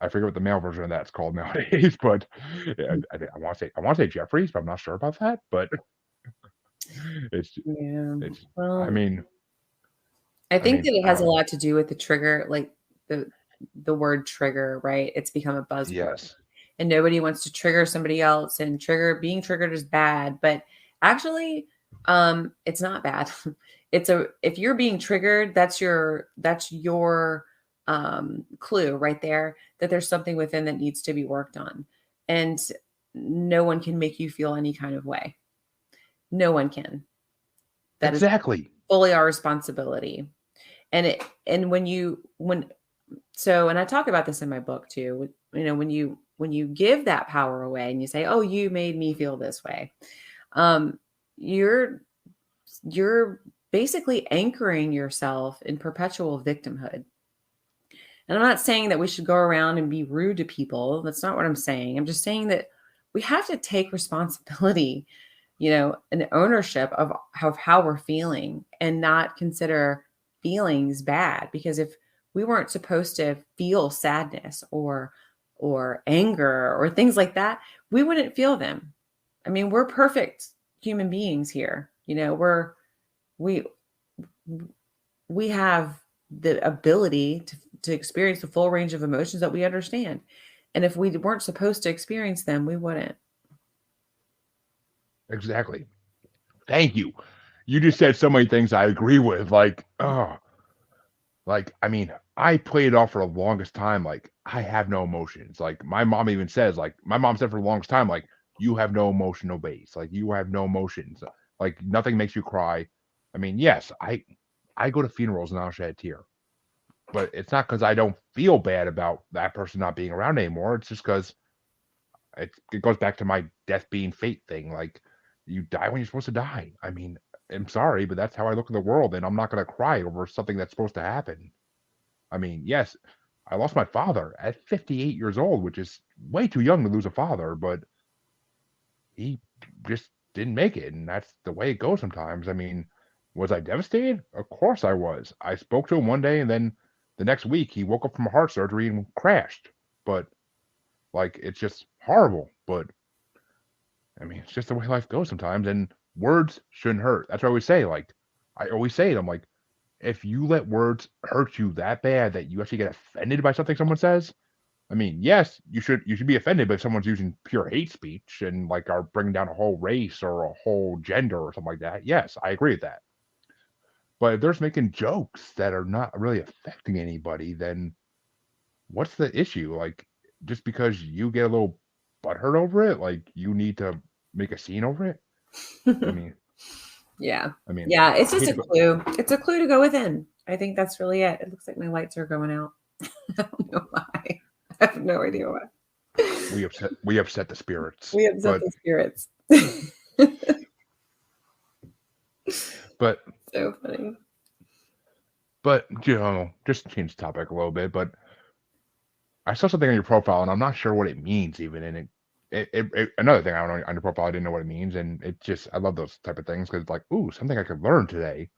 I forget what the male version of that's called nowadays, but yeah, I want to say Jeffries, but I'm not sure about that. But it's Yeah. it's I Well, mean I I think mean that it I has a don't know. lot to do with the trigger, like the word trigger, right? It's become a buzzword. Yes, And nobody wants to trigger somebody else, and being triggered is bad, but actually it's not bad. If you're being triggered, that's your clue right there that there's something within that needs to be worked on. And no one can make you feel any kind of way. No one can. That is exactly. fully our responsibility. And when so, and I talk about this in my book too, when you give that power away and you say, oh, you made me feel this way, um you're you're basically anchoring yourself in perpetual victimhood. And I'm not saying that we should go around and be rude to people. That's not what I'm saying. I'm just saying that we have to take responsibility, and ownership of how we're feeling, and not consider feelings bad. Because if we weren't supposed to feel sadness or anger or things like that, we wouldn't feel them. I mean, we're perfect human beings here. We we have the ability to experience the full range of emotions that we understand. And if we weren't supposed to experience them, we wouldn't. Exactly. Thank you. You just said so many things I agree with. Like, oh, like, I mean, I played it off for the longest time. Like, I have no emotions. Like, my mom even says, like, my mom said for the longest time, like, you have no emotional base. Like, you have no emotions. Like, nothing makes you cry. I mean, yes, I go to funerals and I'll shed a tear, but it's not because I don't feel bad about that person not being around anymore. It's just because it goes back to my death being fate thing. Like, you die when you're supposed to die. I mean, I'm sorry, but that's how I look at the world, and I'm not going to cry over something that's supposed to happen. I mean, yes, I lost my father at 58 years old, which is way too young to lose a father, but he just didn't make it. And that's the way it goes sometimes. I mean, was I devastated? Of course I was. I spoke to him one day, and then the next week he woke up from heart surgery and crashed. But, like, it's just horrible. But, I mean, it's just the way life goes sometimes. And words shouldn't hurt. That's what I always say. Like, I always say it. I'm like, if you let words hurt you that bad that you actually get offended by something someone says, I mean, yes, you should be offended if someone's using pure hate speech and like are bringing down a whole race or a whole gender or something like that. Yes, I agree with that. But if they're just making jokes that are not really affecting anybody, then what's the issue? Like, just because you get a little butthurt over it, like you need to make a scene over it? I mean, Yeah. I mean, Yeah. It's I just hate a to go. clue. It's a clue to go within. I think that's really it. It looks like my lights are going out. I don't know why. I have no idea why. We upset the spirits, We upset but the spirits. but So funny. but just to change the topic a little bit. But I saw something on your profile, and I'm not sure what it means even. And another thing I don't know on your profile, I didn't know what it means, and it just I love those type of things because it's like, ooh, something I could learn today.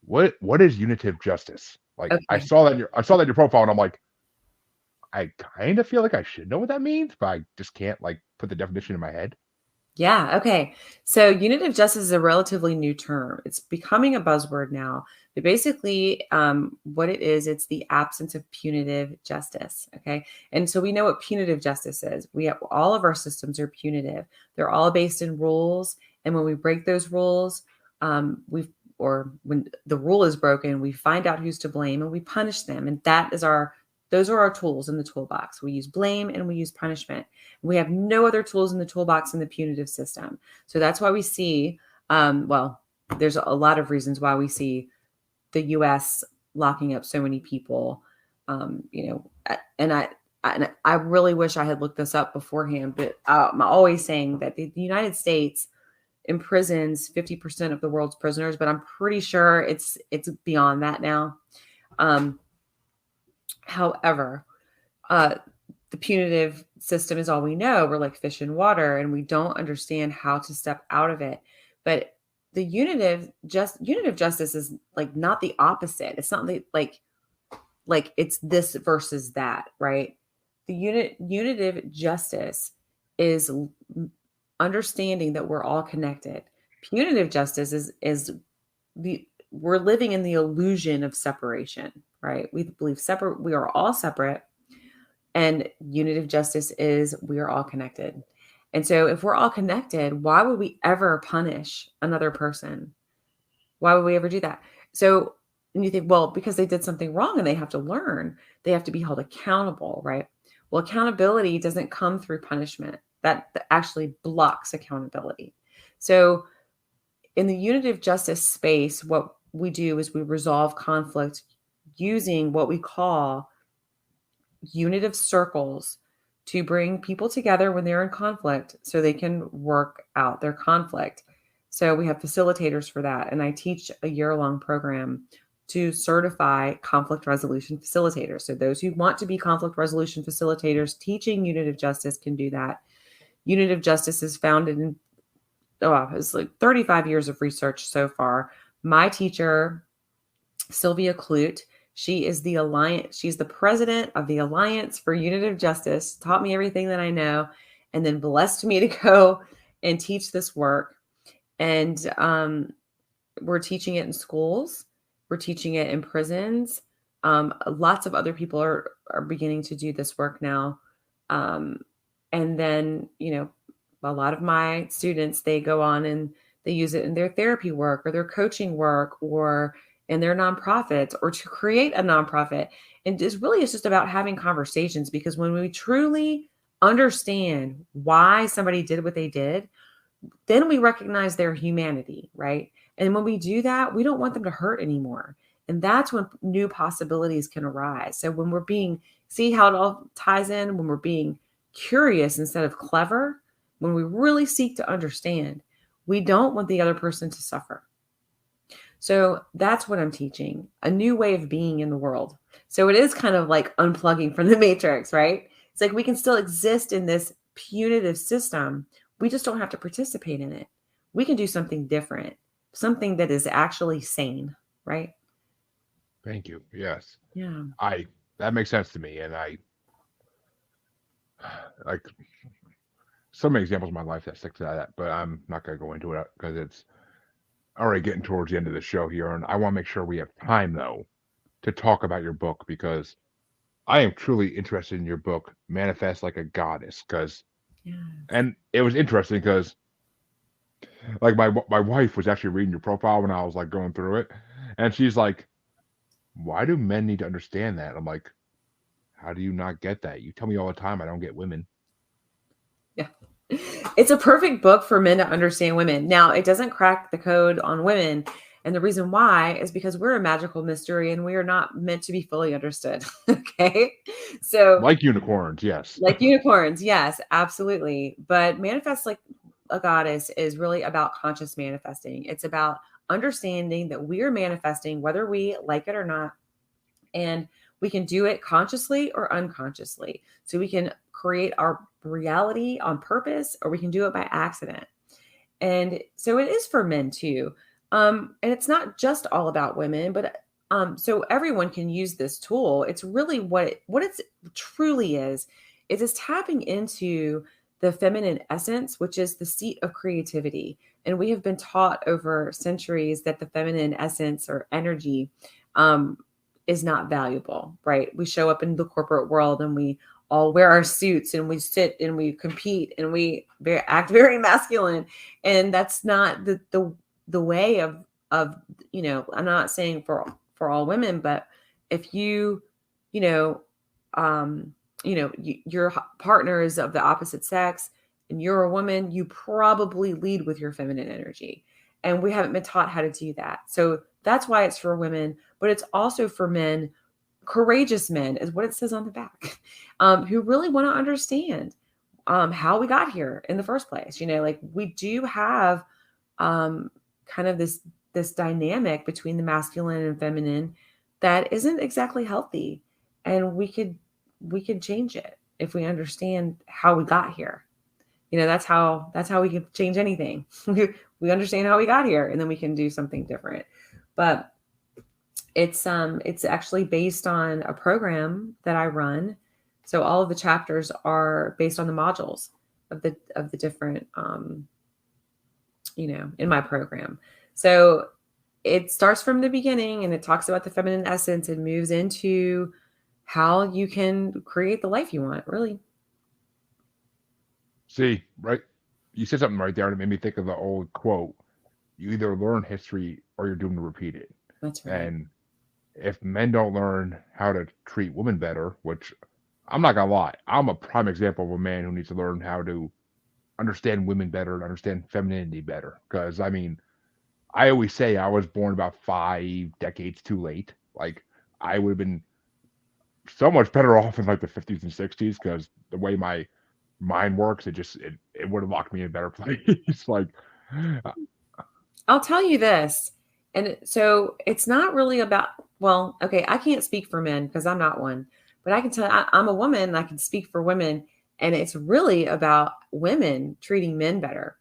What is unitive justice? Like Okay. I saw that in your profile, and I'm like, I kind of feel like I should know what that means, but I just can't like put the definition in my head. Yeah. Okay. So unitive justice is a relatively new term. It's becoming a buzzword now. But basically, what it is, it's the absence of punitive justice. Okay. And so we know what punitive justice is. We have all of our systems are punitive. They're all based in rules. And when we break those rules, or when the rule is broken, we find out who's to blame and we punish them. And those are our tools in the toolbox. We use blame and we use punishment. We have no other tools in the toolbox in the punitive system. So that's why we see, there's a lot of reasons why we see the US locking up so many people. And I really wish I had looked this up beforehand, but I'm always saying that the United States imprisons 50% of the world's prisoners, but I'm pretty sure it's beyond that now. Um, However, uh, the punitive system is all we know. We're like fish in water and we don't understand how to step out of it. But the unitive justice is like not the opposite. It's not like it's this versus that, right? The unitive justice is understanding that we're all connected. Punitive justice is the we're living in the illusion of separation, right? We believe separate we are all separate, and unitive justice is we are all connected. And so if we're all connected, why would we ever punish another person? Why would we ever do that? So, and you think, well, because they did something wrong and they have to learn, they have to be held accountable, right? Well, accountability doesn't come through punishment. That actually blocks accountability. So, in the unitive justice space, what we do is we resolve conflict using what we call unitive circles to bring people together when they're in conflict so they can work out their conflict. So we have facilitators for that. And I teach a year-long program to certify conflict resolution facilitators. So those who want to be conflict resolution facilitators teaching unitive justice can do that. Unitive justice is founded in, it's like 35 years of research so far. My teacher, Sylvia Clute, she is the alliance. She's the president of the Alliance for Unitive Justice, taught me everything that I know, and then blessed me to go and teach this work. And we're teaching it in schools. We're teaching it in prisons. Lots of other people are beginning to do this work now. And then, a lot of my students, they go on and they use it in their therapy work or their coaching work or in their nonprofits or to create a nonprofit. And it's just about having conversations, because when we truly understand why somebody did what they did, then we recognize their humanity, right? And when we do that, we don't want them to hurt anymore. And that's when new possibilities can arise. So when we're see how it all ties in, when we're being curious instead of clever, when we really seek to understand, we don't want the other person to suffer. So that's what I'm teaching, a new way of being in the world. So it is kind of like unplugging from the matrix, right? It's like we can still exist in this punitive system. We just don't have to participate in it. We can do something different, something that is actually sane, right? Thank you. Yes, Yeah. I that makes sense to me, and I like so many examples in my life that stick to that, but I'm not going to go into it because it's already getting towards the end of the show here, and I want to make sure we have time though to talk about your book because I am truly interested in your book, Manifest Like a Goddess, because Yeah. and it was interesting because like my wife was actually reading your profile when I was like going through it, and she's like, "Why do men need to understand that?" I'm like, "How do you not get that? You tell me all the time I don't get women." Yeah. It's a perfect book for men to understand women. Now, it doesn't crack the code on women. And the reason why is because we're a magical mystery and we are not meant to be fully understood. Okay. So, Like unicorns, yes. like unicorns, yes, absolutely. But manifest like a goddess is really about conscious manifesting. It's about understanding that we are manifesting whether we like it or not. And we can do it consciously or unconsciously. So we can create our reality on purpose or we can do it by accident. And so it is for men too. And it's not just all about women, but so everyone can use this tool. It's really what it's truly is it's tapping into the feminine essence, which is the seat of creativity. And we have been taught over centuries that the feminine essence or energy um, is not valuable, right? We show up in the corporate world and we all wear our suits and we sit and we compete and we act very masculine, and that's not the way of I'm not saying for all women, but if you know your partner is of the opposite sex and you're a woman, you probably lead with your feminine energy, and we haven't been taught how to do that. So that's why it's for women, but it's also for men. Courageous men is what it says on the back, who really want to understand how we got here in the first place. Like we do have kind of this dynamic between the masculine and feminine that isn't exactly healthy, and we could change it if we understand how we got here. That's how we can change anything. We understand how we got here, and then we can do something different. But it's actually based on a program that I run. So all of the chapters are based on the modules of the different in my program. So it starts from the beginning and it talks about the feminine essence and moves into how you can create the life you want, really. See, right? You said something right there that made me think of the old quote: "You either learn history or you're doomed to repeat it." That's right. And if men don't learn how to treat women better, which I'm not gonna lie, I'm a prime example of a man who needs to learn how to understand women better and understand femininity better. Because I mean, I always say I was born about 5 decades too late. Like I would have been so much better off in like the 50s and 60s because the way my mind works, it would have locked me in a better place. Like, I'll tell you this. And so it's not really about, well, okay, I can't speak for men because I'm not one, but I can tell I'm a woman and I can speak for women. And it's really about women treating men better.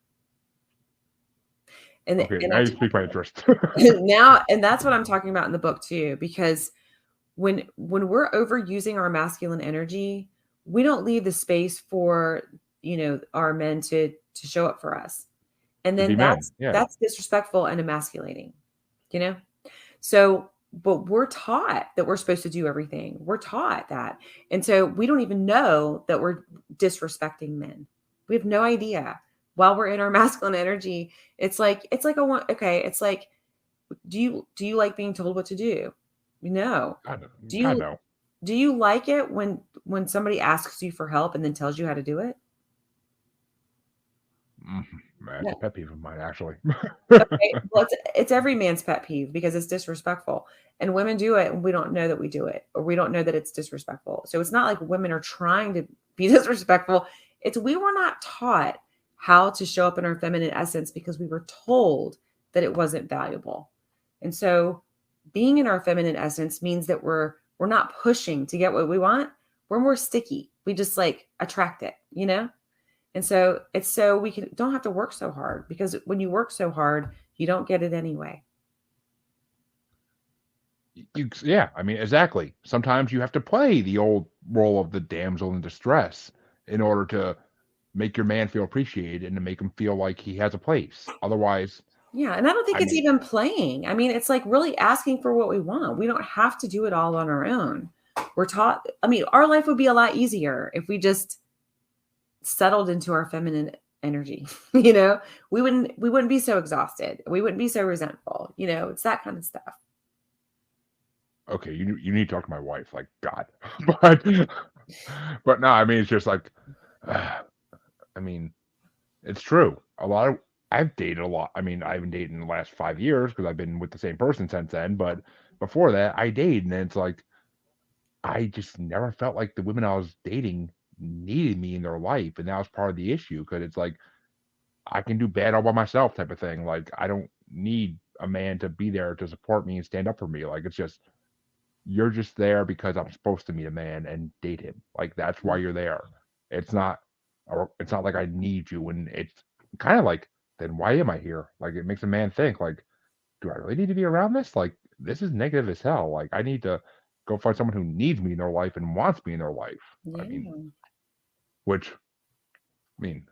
And, okay, and now I you speak my interest. now, and that's what I'm talking about in the book too, because when we're overusing our masculine energy, we don't leave the space for, our men to show up for us. And To then be men, that's yeah. that's disrespectful and emasculating, you know? So, but we're taught that we're supposed to do everything. We're taught that. And so we don't even know that we're disrespecting men. We have no idea. While we're in our masculine energy, it's like okay, it's like, do you like being told what to do? No. I know. Do I you know. do you like it when somebody asks you for help and then tells you how to do it? Man, it's a pet peeve of mine, actually. Okay, well, it's every man's pet peeve because it's disrespectful, and women do it, and we don't know that we do it, or we don't know that it's disrespectful. So it's not like women are trying to be disrespectful. It's we were not taught how to show up in our feminine essence because we were told that it wasn't valuable. And so being in our feminine essence means that we're not pushing to get what we want. We're more sticky. We just like attract it. And so it's so we don't have to work so hard, because when you work so hard, you don't get it anyway. Yeah, I mean, exactly. Sometimes you have to play the old role of the damsel in distress in order to make your man feel appreciated and to make him feel like he has a place. Otherwise, Yeah, and I don't think I it's mean, even playing. I mean, it's like really asking for what we want. We don't have to do it all on our own. We're taught, I mean, our life would be a lot easier if we just settled into our feminine energy. You know, we wouldn't be so exhausted. We wouldn't be so resentful. You know, it's that kind of stuff. okay, you need to talk to my wife, like God, but but no, I mean it's just like, I mean it's true. A lot of I've dated a lot. I mean I haven't dated in the last 5 years because I've been with the same person since then. But before that, I dated, and it's like I just never felt like the women I was dating needed me in their life, and that was part of the issue because it's like I can do bad all by myself type of thing. Like I don't need a man to be there to support me and stand up for me. Like it's just you're just there because I'm supposed to meet a man and date him. Like that's why you're there. It's not, or it's not like I need you. And it's kind of like, then why am I here? Like it makes a man think, like, do I really need to be around this? Like this is negative as hell. Like I need to go find someone who needs me in their life and wants me in their life. I mean, Yeah. which I mean,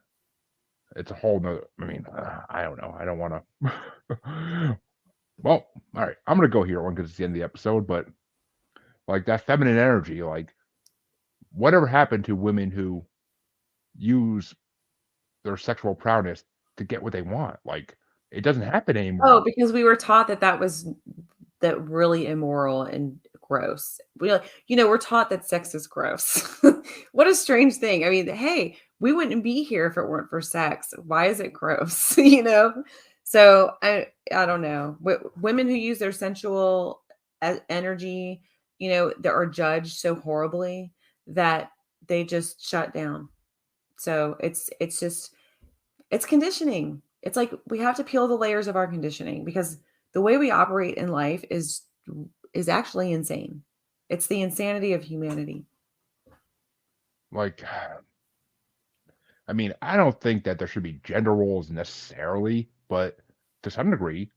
it's a whole nother. I mean, I don't know. I don't want to. Well, all right. I'm gonna go here one because it's the end of the episode, but like that feminine energy, like whatever happened to women who use their sexual prowess to get what they want? Like it doesn't happen Oh, anymore. because we were taught that that was that really immoral and gross. We're taught that sex is gross. What a strange thing. I mean, hey, we wouldn't be here if it weren't for sex. Why is it gross? So I don't know. Women who use their sensual energy, that are judged so horribly that they just shut down. So it's conditioning. It's like we have to peel the layers of our conditioning because the way we operate in life is actually insane. It's the insanity of humanity. Like I mean, I don't think that there should be gender roles necessarily, but to some degree,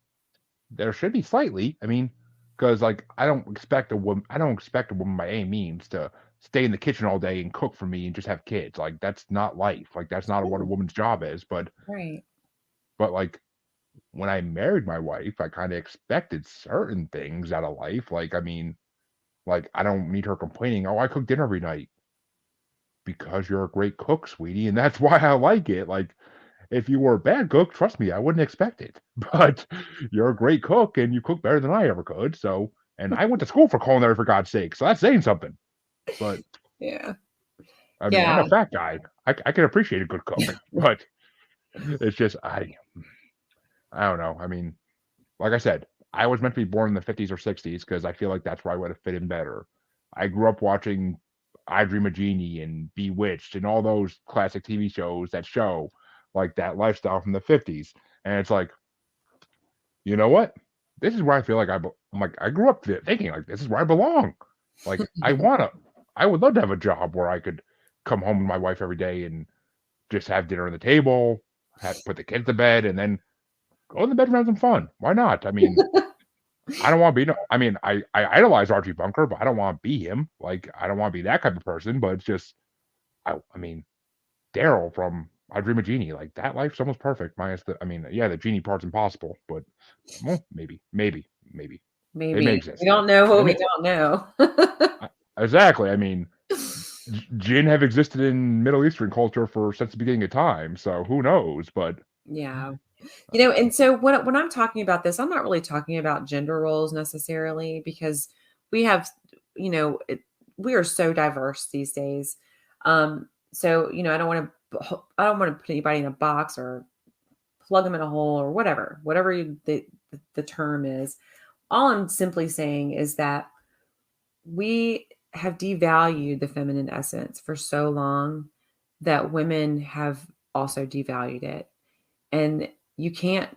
there should be slightly. I mean, because like I don't expect a woman by any means to stay in the kitchen all day and cook for me and just have kids. Like that's not life. Like that's not what a Yeah, woman's job is. right. But like when I married my wife, I kind of expected certain things out of life. Like I mean, like I don't need her complaining, "Oh, I cook dinner every night." Because you're a great cook, sweetie, and that's why I like it. Like if you were a bad cook, trust me, I wouldn't expect it. But you're a great cook and you cook better than I ever could. So, and I went to school for culinary for God's sake. So that's saying something. But Yeah. I mean, I'm Yeah. a fat guy. I can appreciate a good cook, but it's just I don't know. I mean, like I said, I was meant to be born in the 50s or 60s because I feel like that's where I would have fit in better. I grew up watching I Dream of Jeannie and Bewitched and all those classic TV shows that show like that lifestyle from the 50s. And it's like, you know what? This is where I feel like I'm like, I grew up thinking like, this is where I belong. Like, I would love to have a job where I could come home with my wife every day and just have dinner on the table, put the kids to bed, and then go in the bed and have some fun. Why not? I mean, I don't want to be. I mean, I idolize Archie Bunker, but I don't want to be him. Like, I don't want to be that type of person. But it's just, I mean, Daryl from I Dream of Genie, like that life's almost perfect. Minus the, I mean, yeah, the genie part's impossible, but well, maybe it may Maybe. We exist. don't know It what we may, don't know. exactly. I mean, jinn have existed in Middle Eastern culture for since the beginning of time, so who knows? But Yeah. And so when I'm talking about this, I'm not really talking about gender roles necessarily because we have, we are so diverse these days. So, I don't want to put anybody in a box or plug them in a hole or whatever the term is. All I'm simply saying is that we have devalued the feminine essence for so long that women have also devalued it. And you can't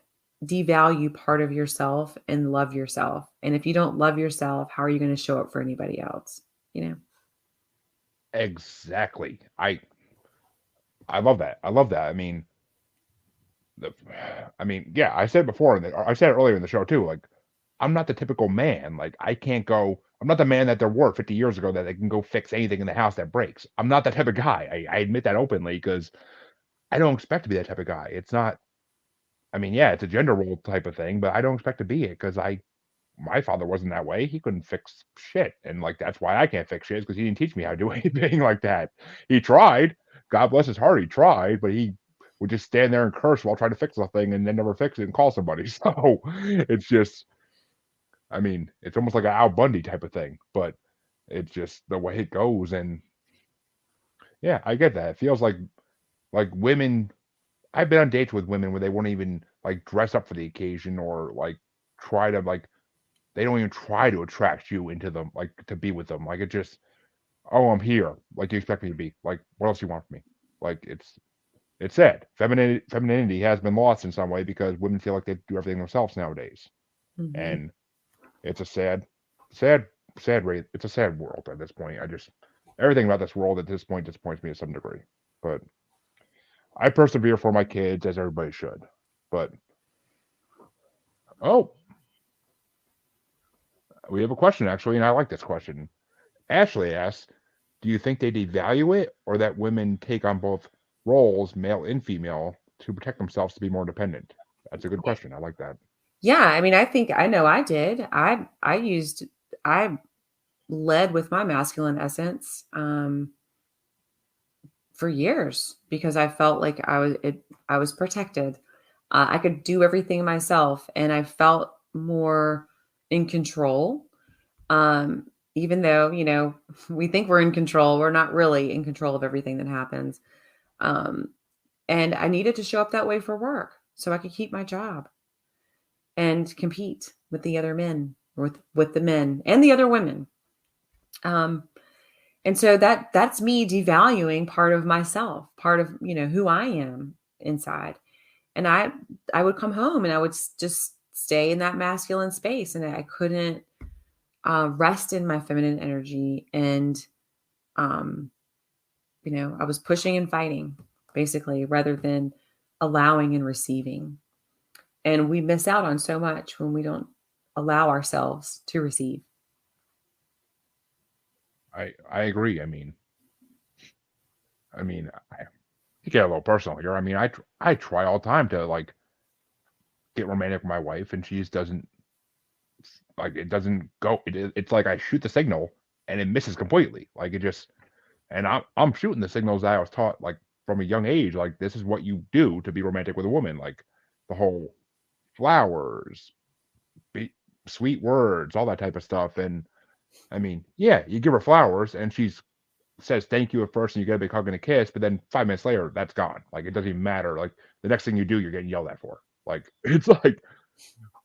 devalue part of yourself and love yourself. And if you don't love yourself, how are you going to show up for anybody else? You know? exactly, I love that. I love that. I mean, the, I mean, yeah, I said before, I said it earlier in the show too. Like, I'm not the typical man. Like, I can't go. I'm not the man that there were 50 years ago that they can go fix anything in the house that breaks. I'm not that type of guy. I admit that openly because I don't expect to be that type of guy. It's not. I mean, yeah, it's a gender role type of thing, but I don't expect to be it because my father wasn't that way. He couldn't fix shit, and like that's why I can't fix shit because he didn't teach me how to do anything like that. He tried. God bless his heart, he tried, but he would just stand there and curse while trying to fix the thing and then never fix it and call somebody. So it's just, I mean, it's almost like an Al Bundy type of thing, but it's just the way it goes. And yeah, I get that. It feels like women. I've been on dates with women where they won't even like dress up for the occasion or like try to like they don't even try to attract you into them, like to be with them. Like it just, oh, I'm here. Like you expect me to be. Like what else do you want from me? Like it's sad. Femininity has been lost in some way because women feel like they do everything themselves nowadays, Mm-hmm. and it's a sad, sad rate. It's a sad world at this point. I just everything about this world at this point disappoints me to some degree. But I persevere for my kids as everybody should. But oh, we have a question actually, and I like this question. Ashley asks, do you think they devalue it or that women take on both roles, male and female, to protect themselves to be more independent? That's a good question. I like that. Yeah, I mean, I know I did. I led with my masculine essence for years because I felt like I was protected. I could do everything myself, and I felt more in control. Even though, we think we're in control, we're not really in control of everything that happens. Um, and I needed to show up that way for work so I could keep my job and compete with the other men, with the men and the other women. Um, and so that's me devaluing part of myself, part of, who I am inside. And I would come home and I would just stay in that masculine space, and I couldn't rest in my feminine energy. And um, I was pushing and fighting basically rather than allowing and receiving. And we miss out on so much when we don't allow ourselves to receive. I agree. I mean, to get a little personal here. I mean, I try all the time to like get romantic with my wife, and she just doesn't like it doesn't go. It's like I shoot the signal and it misses completely. Like it just and I'm shooting the signals that I was taught like from a young age. Like this is what you do to be romantic with a woman. Like the whole flowers, be, sweet words, all that type of stuff. And I mean, yeah, you give her flowers and she's says thank you at first and you get a big hug and a kiss, but then 5 minutes later, that's gone. Like it doesn't even matter. Like the next thing you do, you're getting yelled at for. Like it's like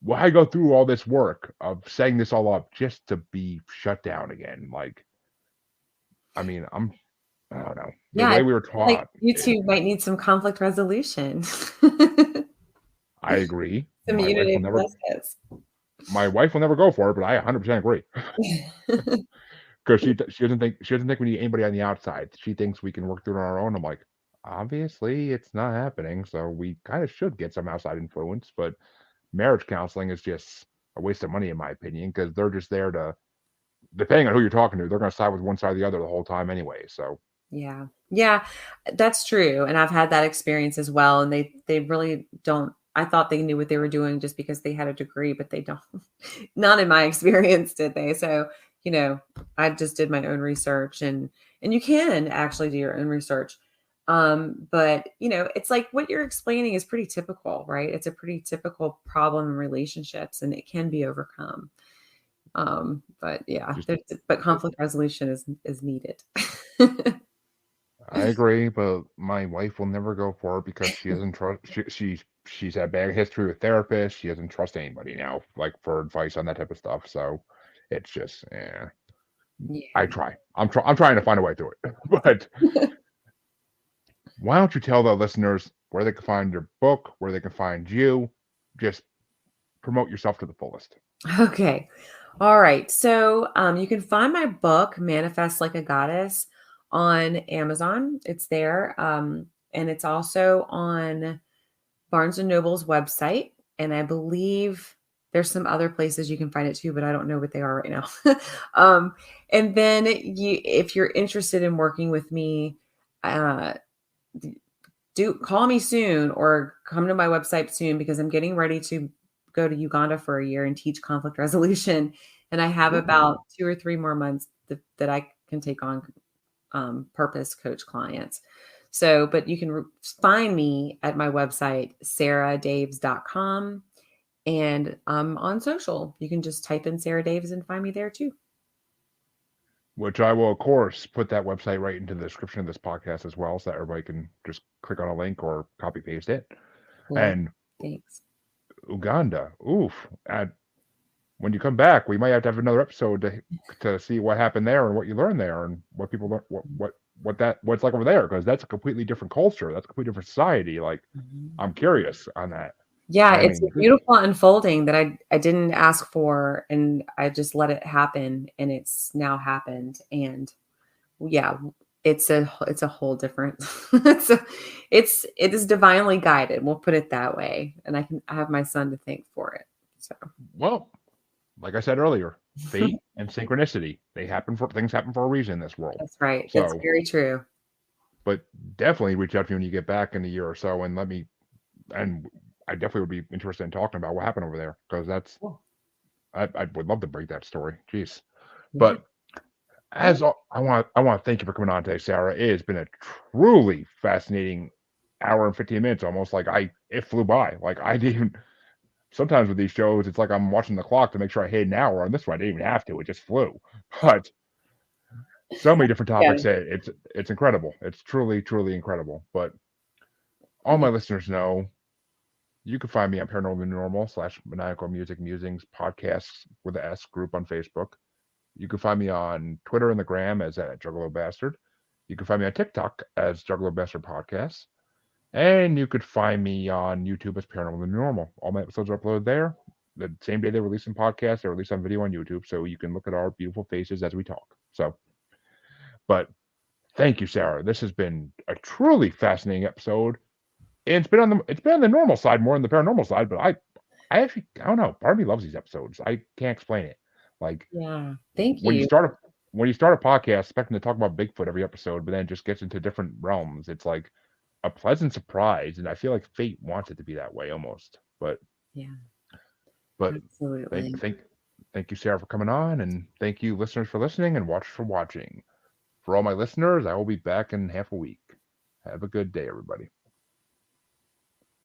why go through all this work of setting this all up just to be shut down again? Like, I mean, I don't know. The Yeah, way it's we were like taught, you two might need some conflict resolution. I agree. Some unity of justice. My wife will never go for it, but I 100% agree. Because she doesn't think we need anybody on the outside. She thinks we can work through it on our own. I'm like, obviously it's not happening, so we kind of should get some outside influence. But marriage counseling is just a waste of money, in my opinion, because they're just there to, depending on who you're talking to, they're going to side with one side or the other the whole time anyway. So Yeah. Yeah, that's true. And I've had that experience as well. And they really don't. I thought they knew what they were doing just because they had a degree, but they don't. Not in my experience, did they? So, I just did my own research, and you can actually do your own research. But it's like what you're explaining is pretty typical, right? It's a pretty typical problem in relationships, and it can be overcome. But yeah, just, but conflict resolution is needed. I agree, but my wife will never go for it because she doesn't trust. She's had bad history with therapists. She doesn't trust anybody now, like for advice on that type of stuff. So it's just, yeah. I Yeah. try. I'm trying to find a way through it. But why don't you tell the listeners where they can find your book, where they can find you? Just promote yourself to the fullest. Okay. All right. So you can find my book, Manifest Like a Goddess, on Amazon. It's there. And it's also on Barnes and Noble's website. And I believe there's some other places you can find it too, but I don't know what they are right now. And then if you're interested in working with me, uh, do call me soon or come to my website soon because I'm getting ready to go to Uganda for a year and teach conflict resolution. And I have Ooh. about 2 or 3 more months that I can take on purpose coach clients. So, but you can find me at my website, saradaves.com. And on social, you can just type in Sara Daves and find me there too. Which I will, of course, put that website right into the description of this podcast as well, so that everybody can just click on a link or copy paste it. Love. And Thanks. Uganda, oof! And when you come back, we might have to have another episode to see what happened there and what you learned there and what people learn, what's like over there, because that's a completely different culture, that's a completely different society. Like, Mhm. I'm curious on that. Yeah, I it's a mean, beautiful unfolding that I didn't ask for, and I just let it happen, and it's now happened. And yeah, it's a whole different. It is divinely guided. We'll put it that way, and I have my son to thank for it. So well, like I said earlier, fate and synchronicity, things happen for a reason in this world. that's right. That's So, very true. but definitely reach out to me when you get back in a year or so and let me, and I definitely would be interested in talking about what happened over there, because Cool. I would love to break that story. Jeez. Yeah. But I want to thank you for coming on today, Sarah. It has been a truly fascinating hour and 15 minutes, almost. Like, it flew by. Like, I didn't even, sometimes with these shows, it's like I'm watching the clock to make sure I hit an hour. On this one, I didn't even have to. It just flew. But so many different Yeah. topics. It's incredible. It's truly, truly incredible. But all Yeah. my listeners know you can find me at Paranormal Normal / Maniacal Music Musings Podcasts with the S group on Facebook. You can find me on Twitter and the Gram as at Juggalo Bastard. You can find me on TikTok as Juggalo Bastard Podcasts. And you could find me on YouTube as Paranormal Normal. All my episodes are uploaded there. The same day they release in podcasts, they release on video on YouTube, so you can look at our beautiful faces as we talk. So, but thank you, Sarah. This has been a truly fascinating episode. And it's been on the normal side more than the paranormal side, but I actually, I don't know. Part of me loves these episodes. I can't explain it. Like, Yeah. Thank when you you. start a when you start a podcast expecting to talk about Bigfoot every episode, but then it just gets into different realms, it's like a pleasant surprise, and I feel like fate wants it to be that way almost. Yeah. But thank Absolutely. thank thank you, Sarah, for coming on, and thank you, listeners, for listening and watchers for watching. For all my listeners, I will be back in half a week. Have a good day, everybody.